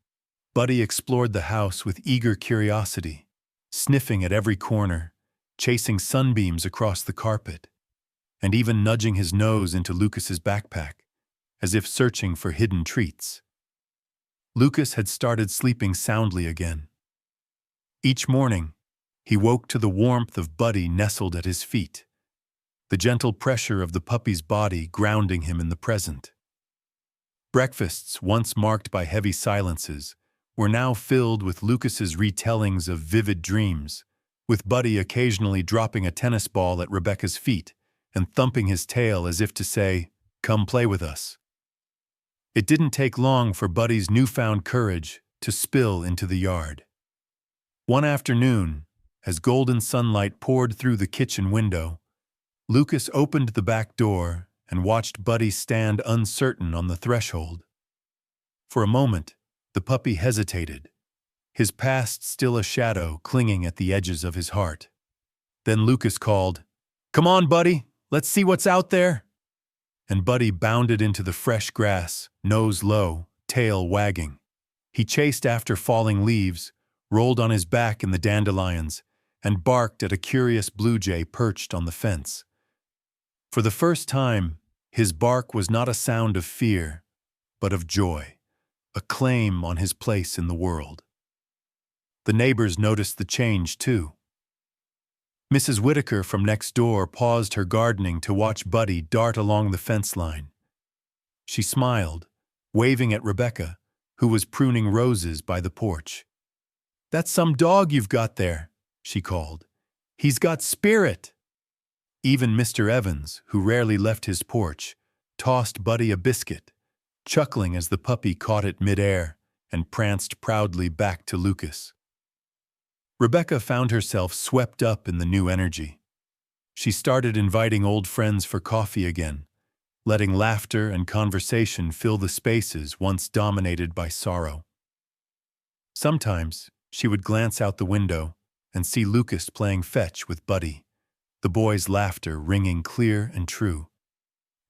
Buddy explored the house with eager curiosity, sniffing at every corner, chasing sunbeams across the carpet, and even nudging his nose into Lucas's backpack, as if searching for hidden treats. Lucas had started sleeping soundly again. Each morning, he woke to the warmth of Buddy nestled at his feet, the gentle pressure of the puppy's body grounding him in the present. Breakfasts, once marked by heavy silences, were now filled with Lucas's retellings of vivid dreams, with Buddy occasionally dropping a tennis ball at Rebecca's feet and thumping his tail as if to say, "Come play with us." It didn't take long for Buddy's newfound courage to spill into the yard. One afternoon, as golden sunlight poured through the kitchen window, Lucas opened the back door and watched Buddy stand uncertain on the threshold. For a moment, the puppy hesitated, his past still a shadow clinging at the edges of his heart. Then Lucas called, "Come on, Buddy, let's see what's out there." And Buddy bounded into the fresh grass, nose low, tail wagging. He chased after falling leaves, rolled on his back in the dandelions, and barked at a curious blue jay perched on the fence. For the first time, his bark was not a sound of fear, but of joy, a claim on his place in the world. The neighbors noticed the change, too. Mrs. Whitaker from next door paused her gardening to watch Buddy dart along the fence line. She smiled, waving at Rebecca, who was pruning roses by the porch. "That's some dog you've got there," she called. "He's got spirit." Even Mr. Evans, who rarely left his porch, tossed Buddy a biscuit, chuckling as the puppy caught it midair and pranced proudly back to Lucas. Rebecca found herself swept up in the new energy. She started inviting old friends for coffee again, letting laughter and conversation fill the spaces once dominated by sorrow. Sometimes she would glance out the window and see Lucas playing fetch with Buddy, the boy's laughter ringing clear and true.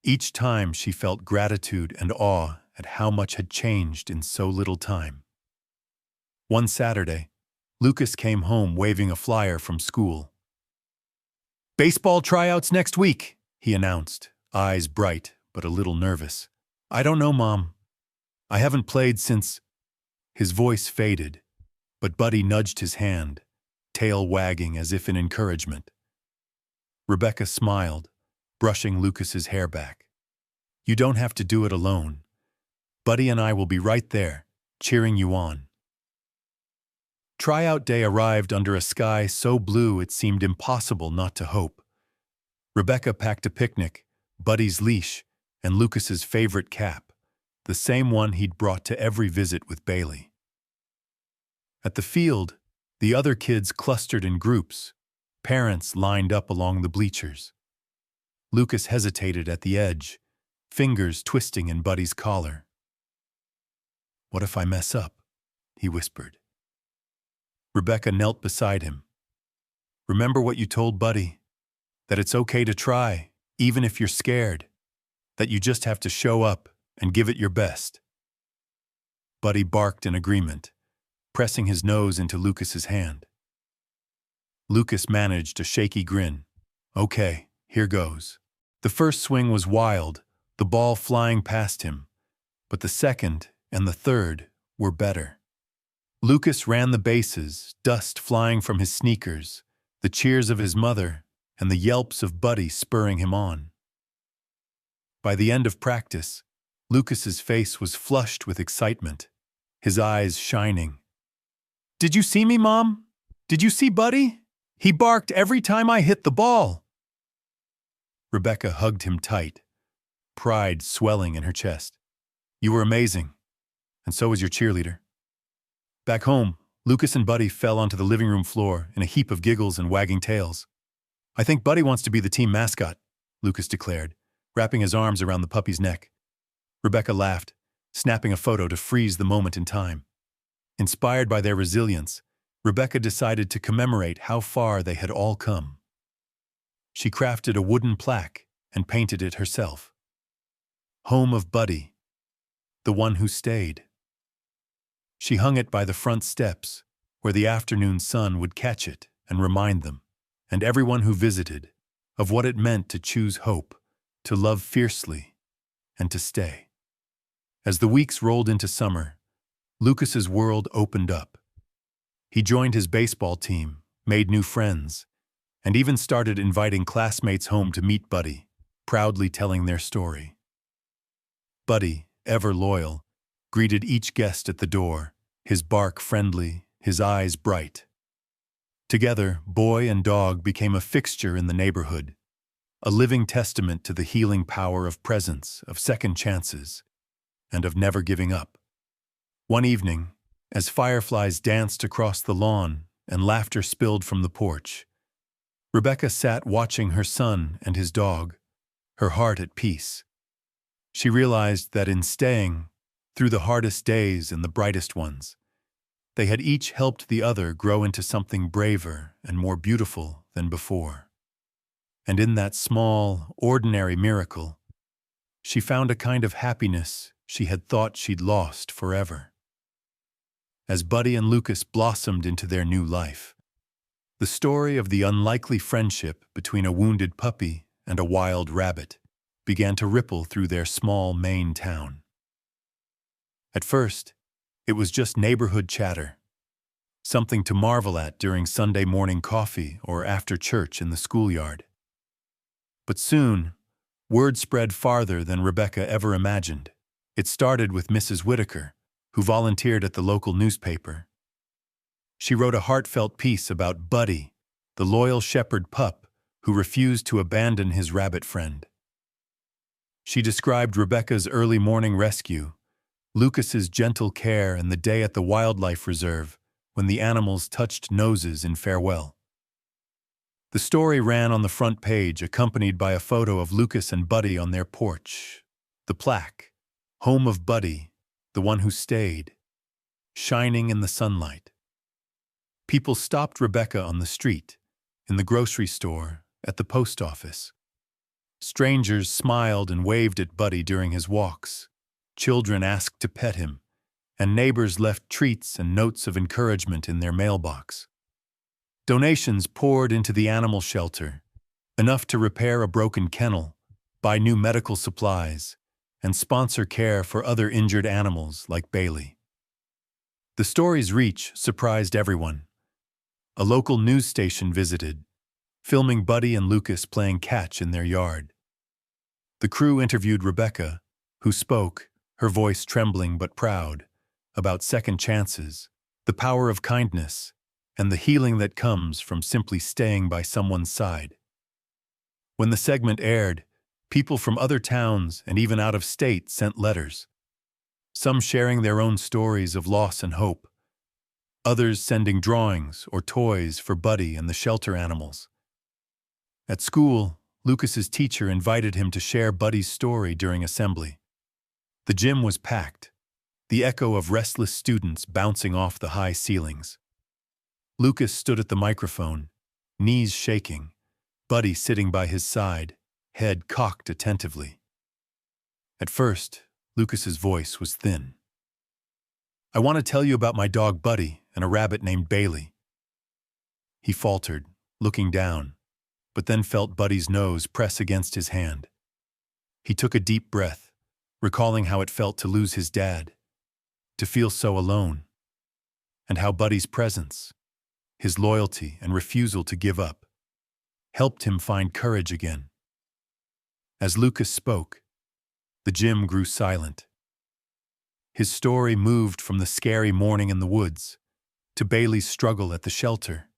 Each time she felt gratitude and awe at how much had changed in so little time. One Saturday, Lucas came home waving a flyer from school. "Baseball tryouts next week," he announced, eyes bright but a little nervous. "I don't know, Mom. I haven't played since—" His voice faded, but Buddy nudged his hand, tail wagging as if in encouragement. Rebecca smiled, brushing Lucas's hair back. "You don't have to do it alone. Buddy and I will be right there, cheering you on." Tryout day arrived under a sky so blue it seemed impossible not to hope. Rebecca packed a picnic, Buddy's leash, and Lucas's favorite cap, the same one he'd brought to every visit with Bailey. At the field, the other kids clustered in groups, parents lined up along the bleachers. Lucas hesitated at the edge, fingers twisting in Buddy's collar. "What if I mess up?" he whispered. Rebecca knelt beside him. "Remember what you told Buddy, that it's okay to try, even if you're scared, that you just have to show up and give it your best." Buddy barked in agreement, pressing his nose into Lucas's hand. Lucas managed a shaky grin. "Okay, here goes." The first swing was wild, the ball flying past him, but the second and the third were better. Lucas ran the bases, dust flying from his sneakers, the cheers of his mother, and the yelps of Buddy spurring him on. By the end of practice, Lucas's face was flushed with excitement, his eyes shining. "Did you see me, Mom? Did you see Buddy? He barked every time I hit the ball." Rebecca hugged him tight, pride swelling in her chest. "You were amazing, and so was your cheerleader." Back home, Lucas and Buddy fell onto the living room floor in a heap of giggles and wagging tails. "I think Buddy wants to be the team mascot," Lucas declared, wrapping his arms around the puppy's neck. Rebecca laughed, snapping a photo to freeze the moment in time. Inspired by their resilience, Rebecca decided to commemorate how far they had all come. She crafted a wooden plaque and painted it herself. "Home of Buddy, the one who stayed." She hung it by the front steps, where the afternoon sun would catch it and remind them, and everyone who visited, of what it meant to choose hope, to love fiercely, and to stay. As the weeks rolled into summer, Lucas's world opened up. He joined his baseball team, made new friends, and even started inviting classmates home to meet Buddy, proudly telling their story. Buddy, ever loyal, greeted each guest at the door, his bark friendly, his eyes bright. Together, boy and dog became a fixture in the neighborhood, a living testament to the healing power of presence, of second chances, and of never giving up. One evening, as fireflies danced across the lawn and laughter spilled from the porch, Rebecca sat watching her son and his dog, her heart at peace. She realized that in staying, through the hardest days and the brightest ones, they had each helped the other grow into something braver and more beautiful than before. And in that small, ordinary miracle, she found a kind of happiness she had thought she'd lost forever. As Buddy and Lucas blossomed into their new life, the story of the unlikely friendship between a wounded puppy and a wild rabbit began to ripple through their small Maine town. At first, it was just neighborhood chatter. something to marvel at during Sunday morning coffee or after church in the schoolyard. But soon, word spread farther than Rebecca ever imagined. It started with Mrs. Whitaker, who volunteered at the local newspaper. She wrote a heartfelt piece about Buddy, the loyal shepherd pup who refused to abandon his rabbit friend. She described Rebecca's early morning rescue, Lucas's gentle care, and the day at the wildlife reserve when the animals touched noses in farewell. The story ran on the front page, accompanied by a photo of Lucas and Buddy on their porch. The plaque, "Home of Buddy, the one who stayed," shining in the sunlight. People stopped Rebecca on the street, in the grocery store, at the post office. Strangers smiled and waved at Buddy during his walks. Children asked to pet him, and neighbors left treats and notes of encouragement in their mailbox. Donations poured into the animal shelter, enough to repair a broken kennel, buy new medical supplies, and sponsor care for other injured animals like Bailey. The story's reach surprised everyone. A local news station visited, filming Buddy and Lucas playing catch in their yard. The crew interviewed Rebecca, who spoke, her voice trembling but proud, about second chances, the power of kindness, and the healing that comes from simply staying by someone's side. When the segment aired, people from other towns and even out of state sent letters, some sharing their own stories of loss and hope, others sending drawings or toys for Buddy and the shelter animals. At school, Lucas's teacher invited him to share Buddy's story during assembly. The gym was packed, the echo of restless students bouncing off the high ceilings. Lucas stood at the microphone, knees shaking, Buddy sitting by his side, head cocked attentively. At first, Lucas's voice was thin. "I want to tell you about my dog Buddy and a rabbit named Bailey." He faltered, looking down, but then felt Buddy's nose press against his hand. He took a deep breath, recalling how it felt to lose his dad, to feel so alone, and how Buddy's presence, his loyalty and refusal to give up, helped him find courage again. As Lucas spoke, the gym grew silent. His story moved from the scary morning in the woods to Bailey's struggle at the shelter,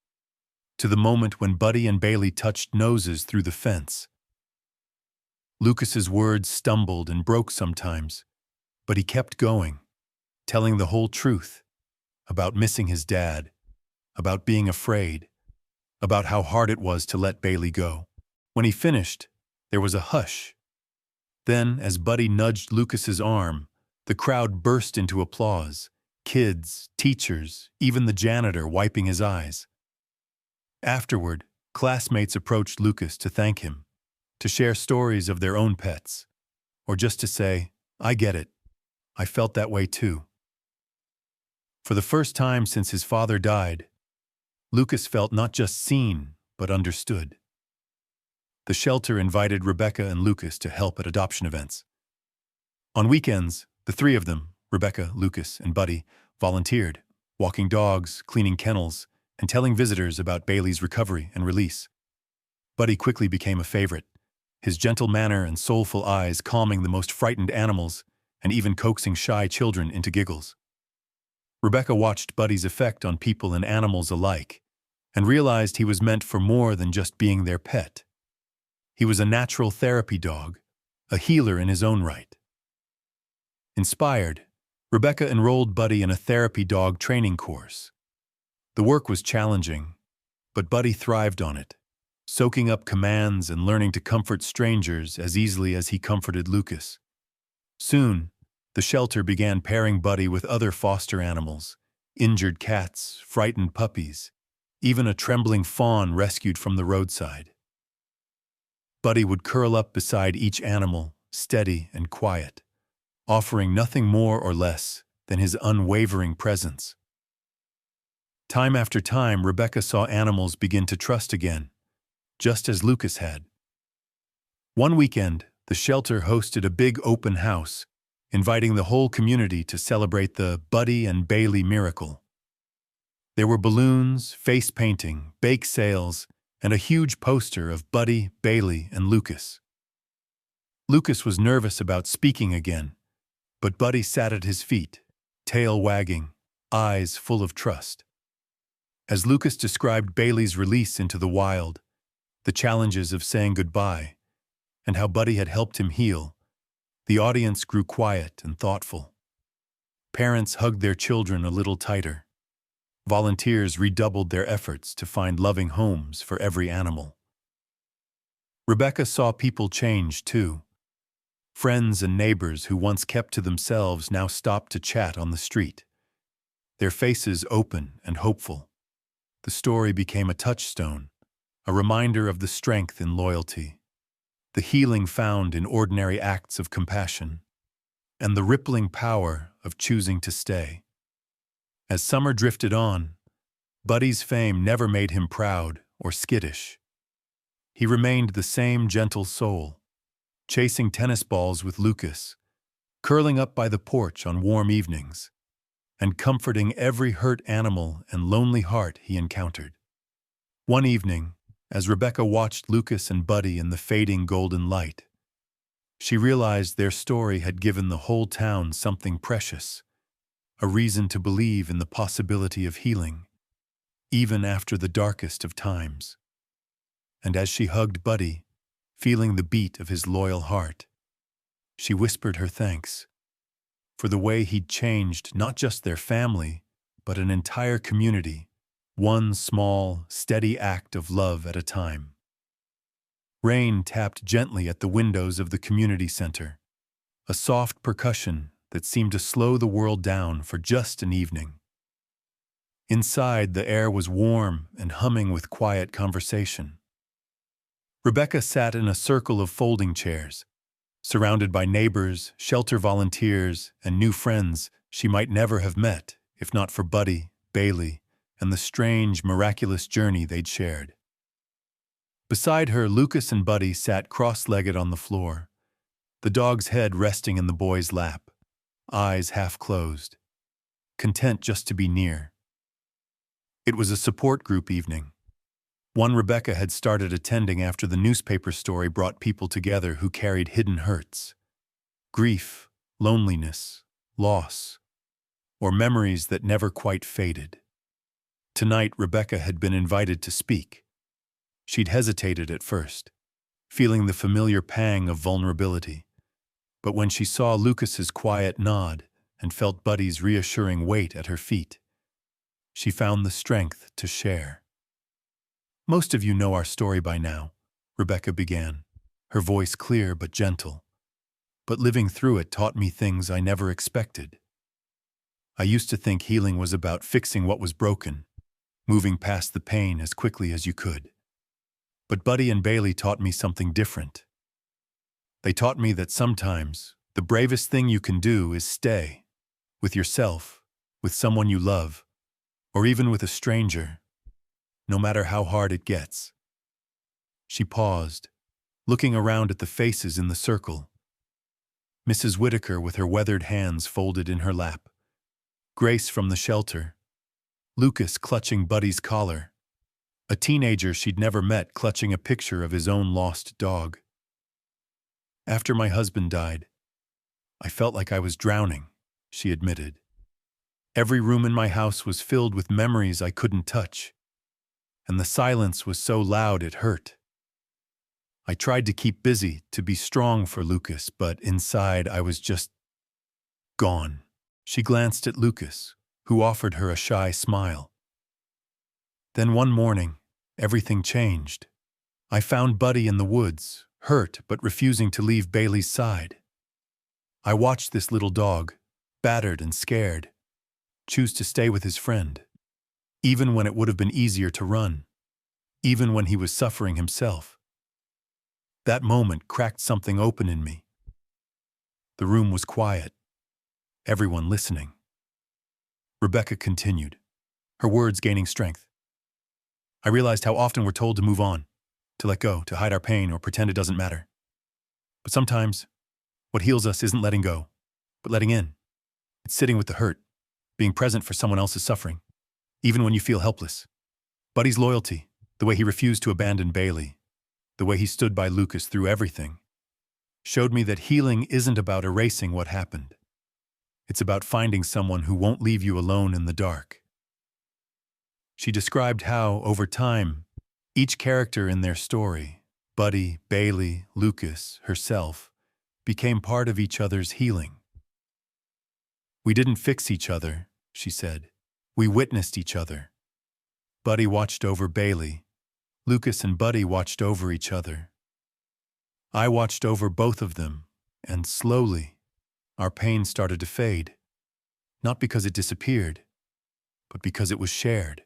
to the moment when Buddy and Bailey touched noses through the fence. Lucas's words stumbled and broke sometimes, but he kept going, telling the whole truth about missing his dad, about being afraid, about how hard it was to let Bailey go. When he finished, there was a hush. Then, as Buddy nudged Lucas's arm, the crowd burst into applause, kids, teachers, even the janitor wiping his eyes. Afterward, classmates approached Lucas to thank him, to share stories of their own pets, or just to say, "I get it. I felt that way too." For the first time since his father died, Lucas felt not just seen, but understood. The shelter invited Rebecca and Lucas to help at adoption events. On weekends, the three of them, Rebecca, Lucas, and Buddy, volunteered, walking dogs, cleaning kennels, and telling visitors about Bailey's recovery and release. Buddy quickly became a favorite, his gentle manner and soulful eyes calming the most frightened animals and even coaxing shy children into giggles. Rebecca watched Buddy's effect on people and animals alike and realized he was meant for more than just being their pet. He was a natural therapy dog, a healer in his own right. Inspired, Rebecca enrolled Buddy in a therapy dog training course. The work was challenging, but Buddy thrived on it, soaking up commands and learning to comfort strangers as easily as he comforted Lucas. Soon, the shelter began pairing Buddy with other foster animals, injured cats, frightened puppies, even a trembling fawn rescued from the roadside. Buddy would curl up beside each animal, steady and quiet, offering nothing more or less than his unwavering presence. Time after time, Rebecca saw animals begin to trust again, just as Lucas had. One weekend, the shelter hosted a big open house, inviting the whole community to celebrate the Buddy and Bailey miracle. There were balloons, face painting, bake sales, and a huge poster of Buddy, Bailey, and Lucas. Lucas was nervous about speaking again, but Buddy sat at his feet, tail wagging, eyes full of trust. As Lucas described Bailey's release into the wild, the challenges of saying goodbye, and how Buddy had helped him heal, the audience grew quiet and thoughtful. Parents hugged their children a little tighter. Volunteers redoubled their efforts to find loving homes for every animal. Rebecca saw people change, too. Friends and neighbors who once kept to themselves now stopped to chat on the street, their faces open and hopeful. The story became a touchstone, a reminder of the strength in loyalty, the healing found in ordinary acts of compassion, and the rippling power of choosing to stay. As summer drifted on, Buddy's fame never made him proud or skittish. He remained the same gentle soul, chasing tennis balls with Lucas, curling up by the porch on warm evenings, and comforting every hurt animal and lonely heart he encountered. One evening, as Rebecca watched Lucas and Buddy in the fading golden light, she realized their story had given the whole town something precious, a reason to believe in the possibility of healing, even after the darkest of times. And as she hugged Buddy, feeling the beat of his loyal heart, she whispered her thanks for the way he'd changed not just their family, but an entire community, one small, steady act of love at a time. Rain tapped gently at the windows of the community center, a soft percussion that seemed to slow the world down for just an evening. Inside, the air was warm and humming with quiet conversation. Rebecca sat in a circle of folding chairs, surrounded by neighbors, shelter volunteers, and new friends she might never have met if not for Buddy, Bailey, and the strange, miraculous journey they'd shared. Beside her, Lucas and Buddy sat cross-legged on the floor, the dog's head resting in the boy's lap, eyes half closed, content just to be near. It was a support group evening, one Rebecca had started attending after the newspaper story brought people together who carried hidden hurts, grief, loneliness, loss, or memories that never quite faded. Tonight, Rebecca had been invited to speak. She'd hesitated at first, feeling the familiar pang of vulnerability. But when she saw Lucas's quiet nod and felt Buddy's reassuring weight at her feet, she found the strength to share. "Most of you know our story by now," Rebecca began, her voice clear but gentle. "But living through it taught me things I never expected. I used to think healing was about fixing what was broken, moving past the pain as quickly as you could. But Buddy and Bailey taught me something different. They taught me that sometimes the bravest thing you can do is stay, with yourself, with someone you love, or even with a stranger, no matter how hard it gets." She paused, looking around at the faces in the circle. Mrs. Whitaker with her weathered hands folded in her lap, Grace from the shelter, Lucas clutching Buddy's collar, a teenager she'd never met clutching a picture of his own lost dog. "After my husband died, I felt like I was drowning," she admitted. "Every room in my house was filled with memories I couldn't touch, and the silence was so loud it hurt. I tried to keep busy, to be strong for Lucas, but inside I was just gone." She glanced at Lucas, who offered her a shy smile. "Then one morning, everything changed. I found Buddy in the woods, hurt but refusing to leave Bailey's side. I watched this little dog, battered and scared, choose to stay with his friend, even when it would have been easier to run, even when he was suffering himself. That moment cracked something open in me." The room was quiet, everyone listening. Rebecca continued, her words gaining strength. "I realized how often we're told to move on, to let go, to hide our pain or pretend it doesn't matter. But sometimes, what heals us isn't letting go, but letting in. It's sitting with the hurt, being present for someone else's suffering, even when you feel helpless. Buddy's loyalty, the way he refused to abandon Bailey, the way he stood by Lucas through everything, showed me that healing isn't about erasing what happened. It's about finding someone who won't leave you alone in the dark. She described how, over time, each character in their story, Buddy, Bailey, Lucas, herself, became part of each other's healing. We didn't fix each other, she said. We witnessed each other. Buddy watched over Bailey. Lucas and Buddy watched over each other. I watched over both of them, and slowly, our pain started to fade. Not because it disappeared, but because it was shared.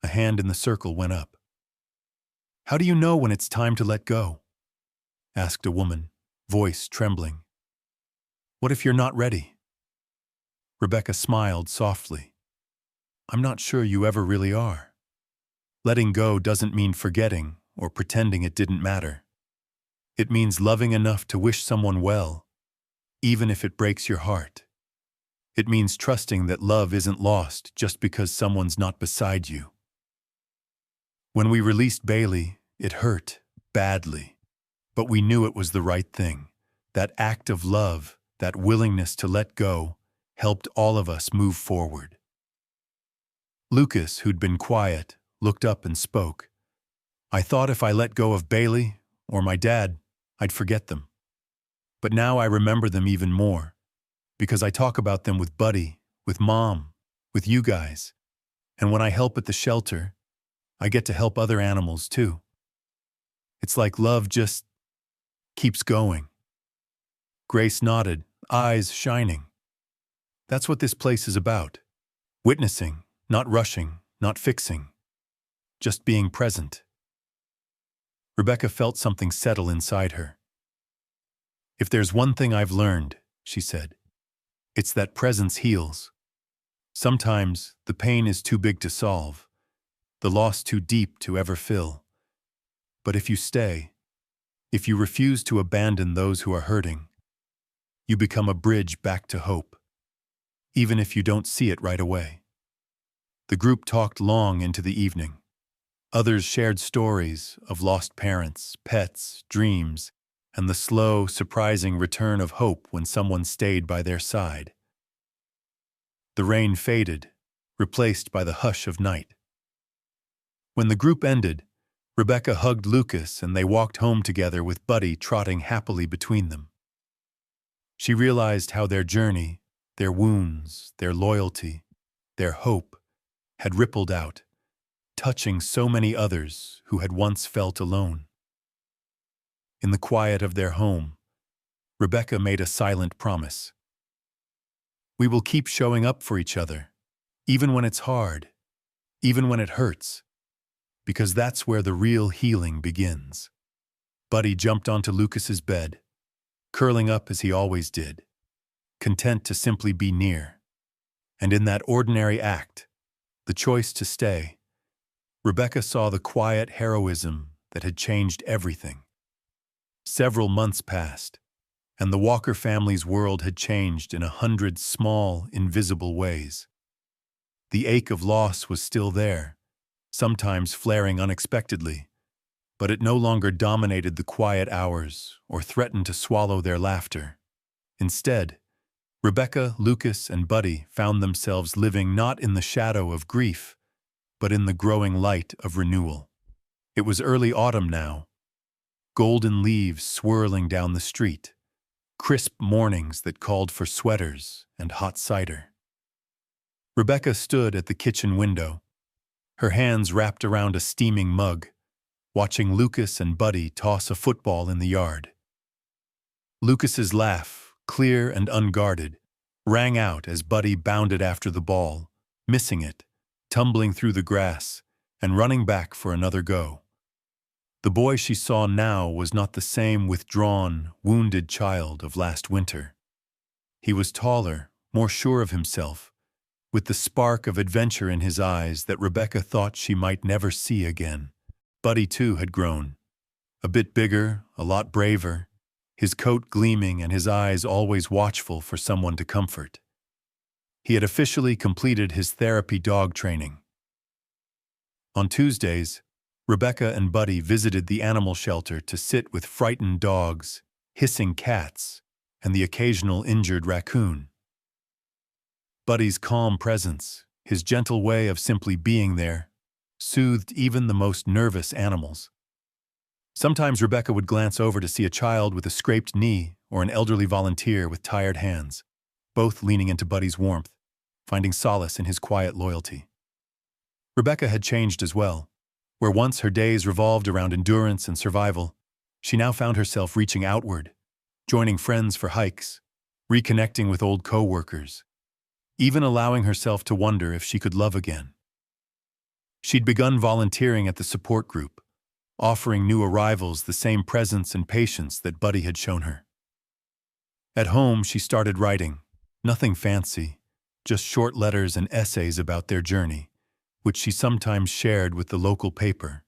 A hand in the circle went up. "How do you know when it's time to let go?" asked a woman, voice trembling. "What if you're not ready?" Rebecca smiled softly. "I'm not sure you ever really are. Letting go doesn't mean forgetting or pretending it didn't matter. It means loving enough to wish someone well, even if it breaks your heart. It means trusting that love isn't lost just because someone's not beside you." When we released Bailey, it hurt badly, but we knew it was the right thing. That act of love, that willingness to let go, helped all of us move forward. Lucas, who'd been quiet, looked up and spoke. "I thought if I let go of Bailey, or my dad, I'd forget them. But now I remember them even more, because I talk about them with Buddy, with Mom, with you guys. And when I help at the shelter, I get to help other animals too. It's like love just keeps going." Grace nodded, eyes shining. "That's what this place is about. Witnessing, not rushing, not fixing. Just being present." Rebecca felt something settle inside her. "If there's one thing I've learned," she said, "it's that presence heals. Sometimes the pain is too big to solve, the loss too deep to ever fill. But if you stay, if you refuse to abandon those who are hurting, you become a bridge back to hope, even if you don't see it right away." The group talked long into the evening. Others shared stories of lost parents, pets, dreams, and the slow, surprising return of hope when someone stayed by their side. The rain faded, replaced by the hush of night. When the group ended, Rebecca hugged Lucas and they walked home together with Buddy trotting happily between them. She realized how their journey, their wounds, their loyalty, their hope had rippled out, touching so many others who had once felt alone. In the quiet of their home, Rebecca made a silent promise. "We will keep showing up for each other, even when it's hard, even when it hurts, because that's where the real healing begins." Buddy jumped onto Lucas's bed, curling up as he always did, content to simply be near. And in that ordinary act, the choice to stay, Rebecca saw the quiet heroism that had changed everything. Several months passed, and the Walker family's world had changed in 100 small, invisible ways. The ache of loss was still there, sometimes flaring unexpectedly, but it no longer dominated the quiet hours or threatened to swallow their laughter. Instead, Rebecca, Lucas, and Buddy found themselves living not in the shadow of grief, but in the growing light of renewal. It was early autumn now, golden leaves swirling down the street, crisp mornings that called for sweaters and hot cider. Rebecca stood at the kitchen window, her hands wrapped around a steaming mug, watching Lucas and Buddy toss a football in the yard. Lucas's laugh, clear and unguarded, rang out as Buddy bounded after the ball, missing it, tumbling through the grass, and running back for another go. The boy she saw now was not the same withdrawn, wounded child of last winter. He was taller, more sure of himself, with the spark of adventure in his eyes that Rebecca thought she might never see again. Buddy, too, had grown. A bit bigger, a lot braver, his coat gleaming and his eyes always watchful for someone to comfort. He had officially completed his therapy dog training. On Tuesdays, Rebecca and Buddy visited the animal shelter to sit with frightened dogs, hissing cats, and the occasional injured raccoon. Buddy's calm presence, his gentle way of simply being there, soothed even the most nervous animals. Sometimes Rebecca would glance over to see a child with a scraped knee or an elderly volunteer with tired hands, both leaning into Buddy's warmth, finding solace in his quiet loyalty. Rebecca had changed as well. Where once her days revolved around endurance and survival, she now found herself reaching outward, joining friends for hikes, reconnecting with old co-workers, even allowing herself to wonder if she could love again. She'd begun volunteering at the support group, offering new arrivals the same presence and patience that Buddy had shown her. At home, she started writing, nothing fancy, just short letters and essays about their journey, which she sometimes shared with the local paper.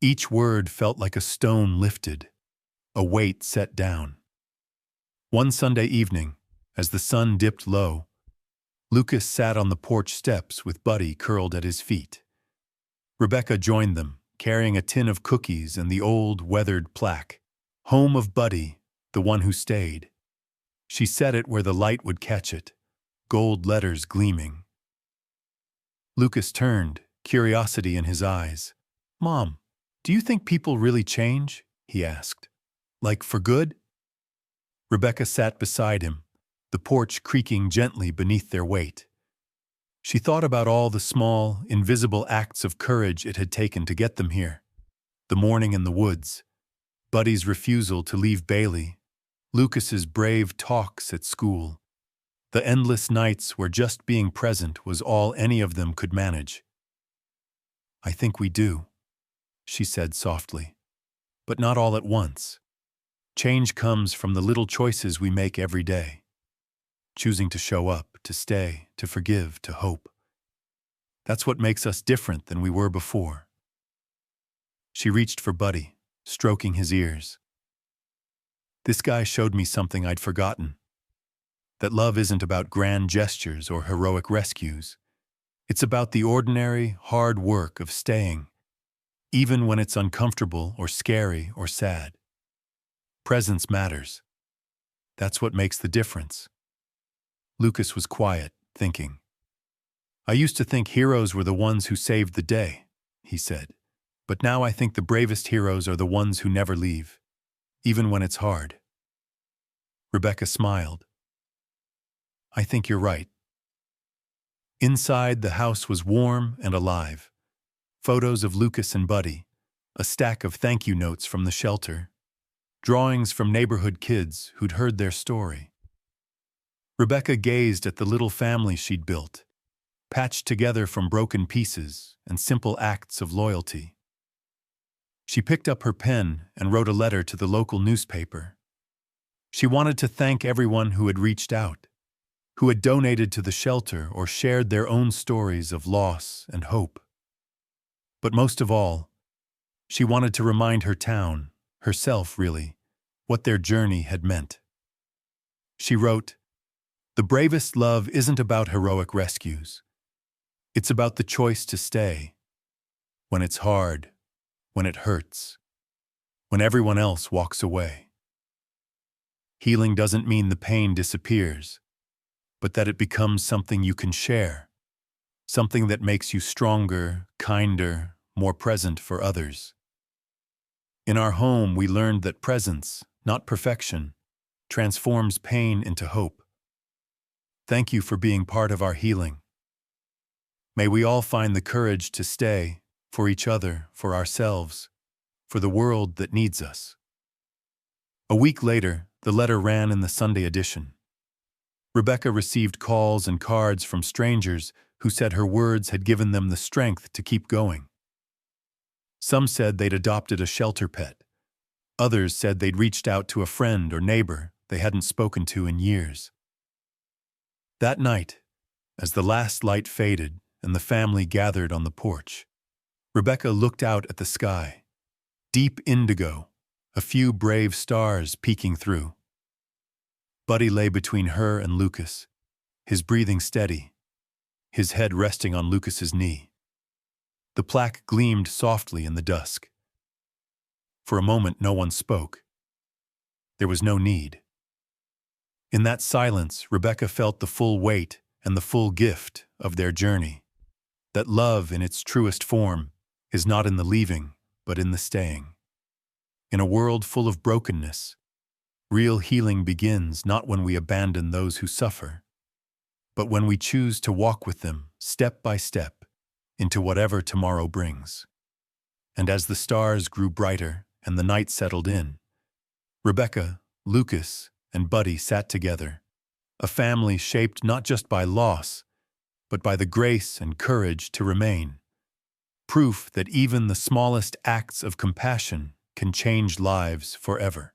Each word felt like a stone lifted, a weight set down. One Sunday evening, as the sun dipped low, Lucas sat on the porch steps with Buddy curled at his feet. Rebecca joined them, carrying a tin of cookies and the old, weathered plaque, "Home of Buddy, the one who stayed." She set it where the light would catch it, gold letters gleaming. Lucas turned, curiosity in his eyes. "Mom, do you think people really change?" he asked. "Like for good?" Rebecca sat beside him, the porch creaking gently beneath their weight. She thought about all the small, invisible acts of courage it had taken to get them here. The morning in the woods, Buddy's refusal to leave Bailey, Lucas's brave talks at school, the endless nights where just being present was all any of them could manage. "I think we do," she said softly, "but not all at once. Change comes from the little choices we make every day. Choosing to show up, to stay, to forgive, to hope. That's what makes us different than we were before." She reached for Buddy, stroking his ears. "This guy showed me something I'd forgotten. That love isn't about grand gestures or heroic rescues. It's about the ordinary, hard work of staying, even when it's uncomfortable or scary or sad. Presence matters. That's what makes the difference." Lucas was quiet, thinking. "I used to think heroes were the ones who saved the day," he said. "But now I think the bravest heroes are the ones who never leave, even when it's hard." Rebecca smiled. "I think you're right." Inside, the house was warm and alive. Photos of Lucas and Buddy, a stack of thank you notes from the shelter, drawings from neighborhood kids who'd heard their story. Rebecca gazed at the little family she'd built, patched together from broken pieces and simple acts of loyalty. She picked up her pen and wrote a letter to the local newspaper. She wanted to thank everyone who had reached out, who had donated to the shelter or shared their own stories of loss and hope. But most of all, she wanted to remind her town, herself really, what their journey had meant. She wrote, "The bravest love isn't about heroic rescues. It's about the choice to stay. When it's hard, when it hurts, when everyone else walks away. Healing doesn't mean the pain disappears, but that it becomes something you can share, something that makes you stronger, kinder, more present for others." In our home, we learned that presence, not perfection, transforms pain into hope. Thank you for being part of our healing. May we all find the courage to stay, for each other, for ourselves, for the world that needs us. A week later, the letter ran in the Sunday edition. Rebecca received calls and cards from strangers who said her words had given them the strength to keep going. Some said they'd adopted a shelter pet. Others said they'd reached out to a friend or neighbor they hadn't spoken to in years. That night, as the last light faded and the family gathered on the porch, Rebecca looked out at the sky. Deep indigo, a few brave stars peeking through. Buddy lay between her and Lucas, his breathing steady, his head resting on Lucas's knee. The plaque gleamed softly in the dusk. For a moment, no one spoke. There was no need. In that silence, Rebecca felt the full weight and the full gift of their journey. That love, in its truest form, is not in the leaving, but in the staying. In a world full of brokenness, real healing begins not when we abandon those who suffer, but when we choose to walk with them, step by step, into whatever tomorrow brings. And as the stars grew brighter and the night settled in, Rebecca, Lucas, and Buddy sat together, a family shaped not just by loss, but by the grace and courage to remain. Proof that even the smallest acts of compassion can change lives forever.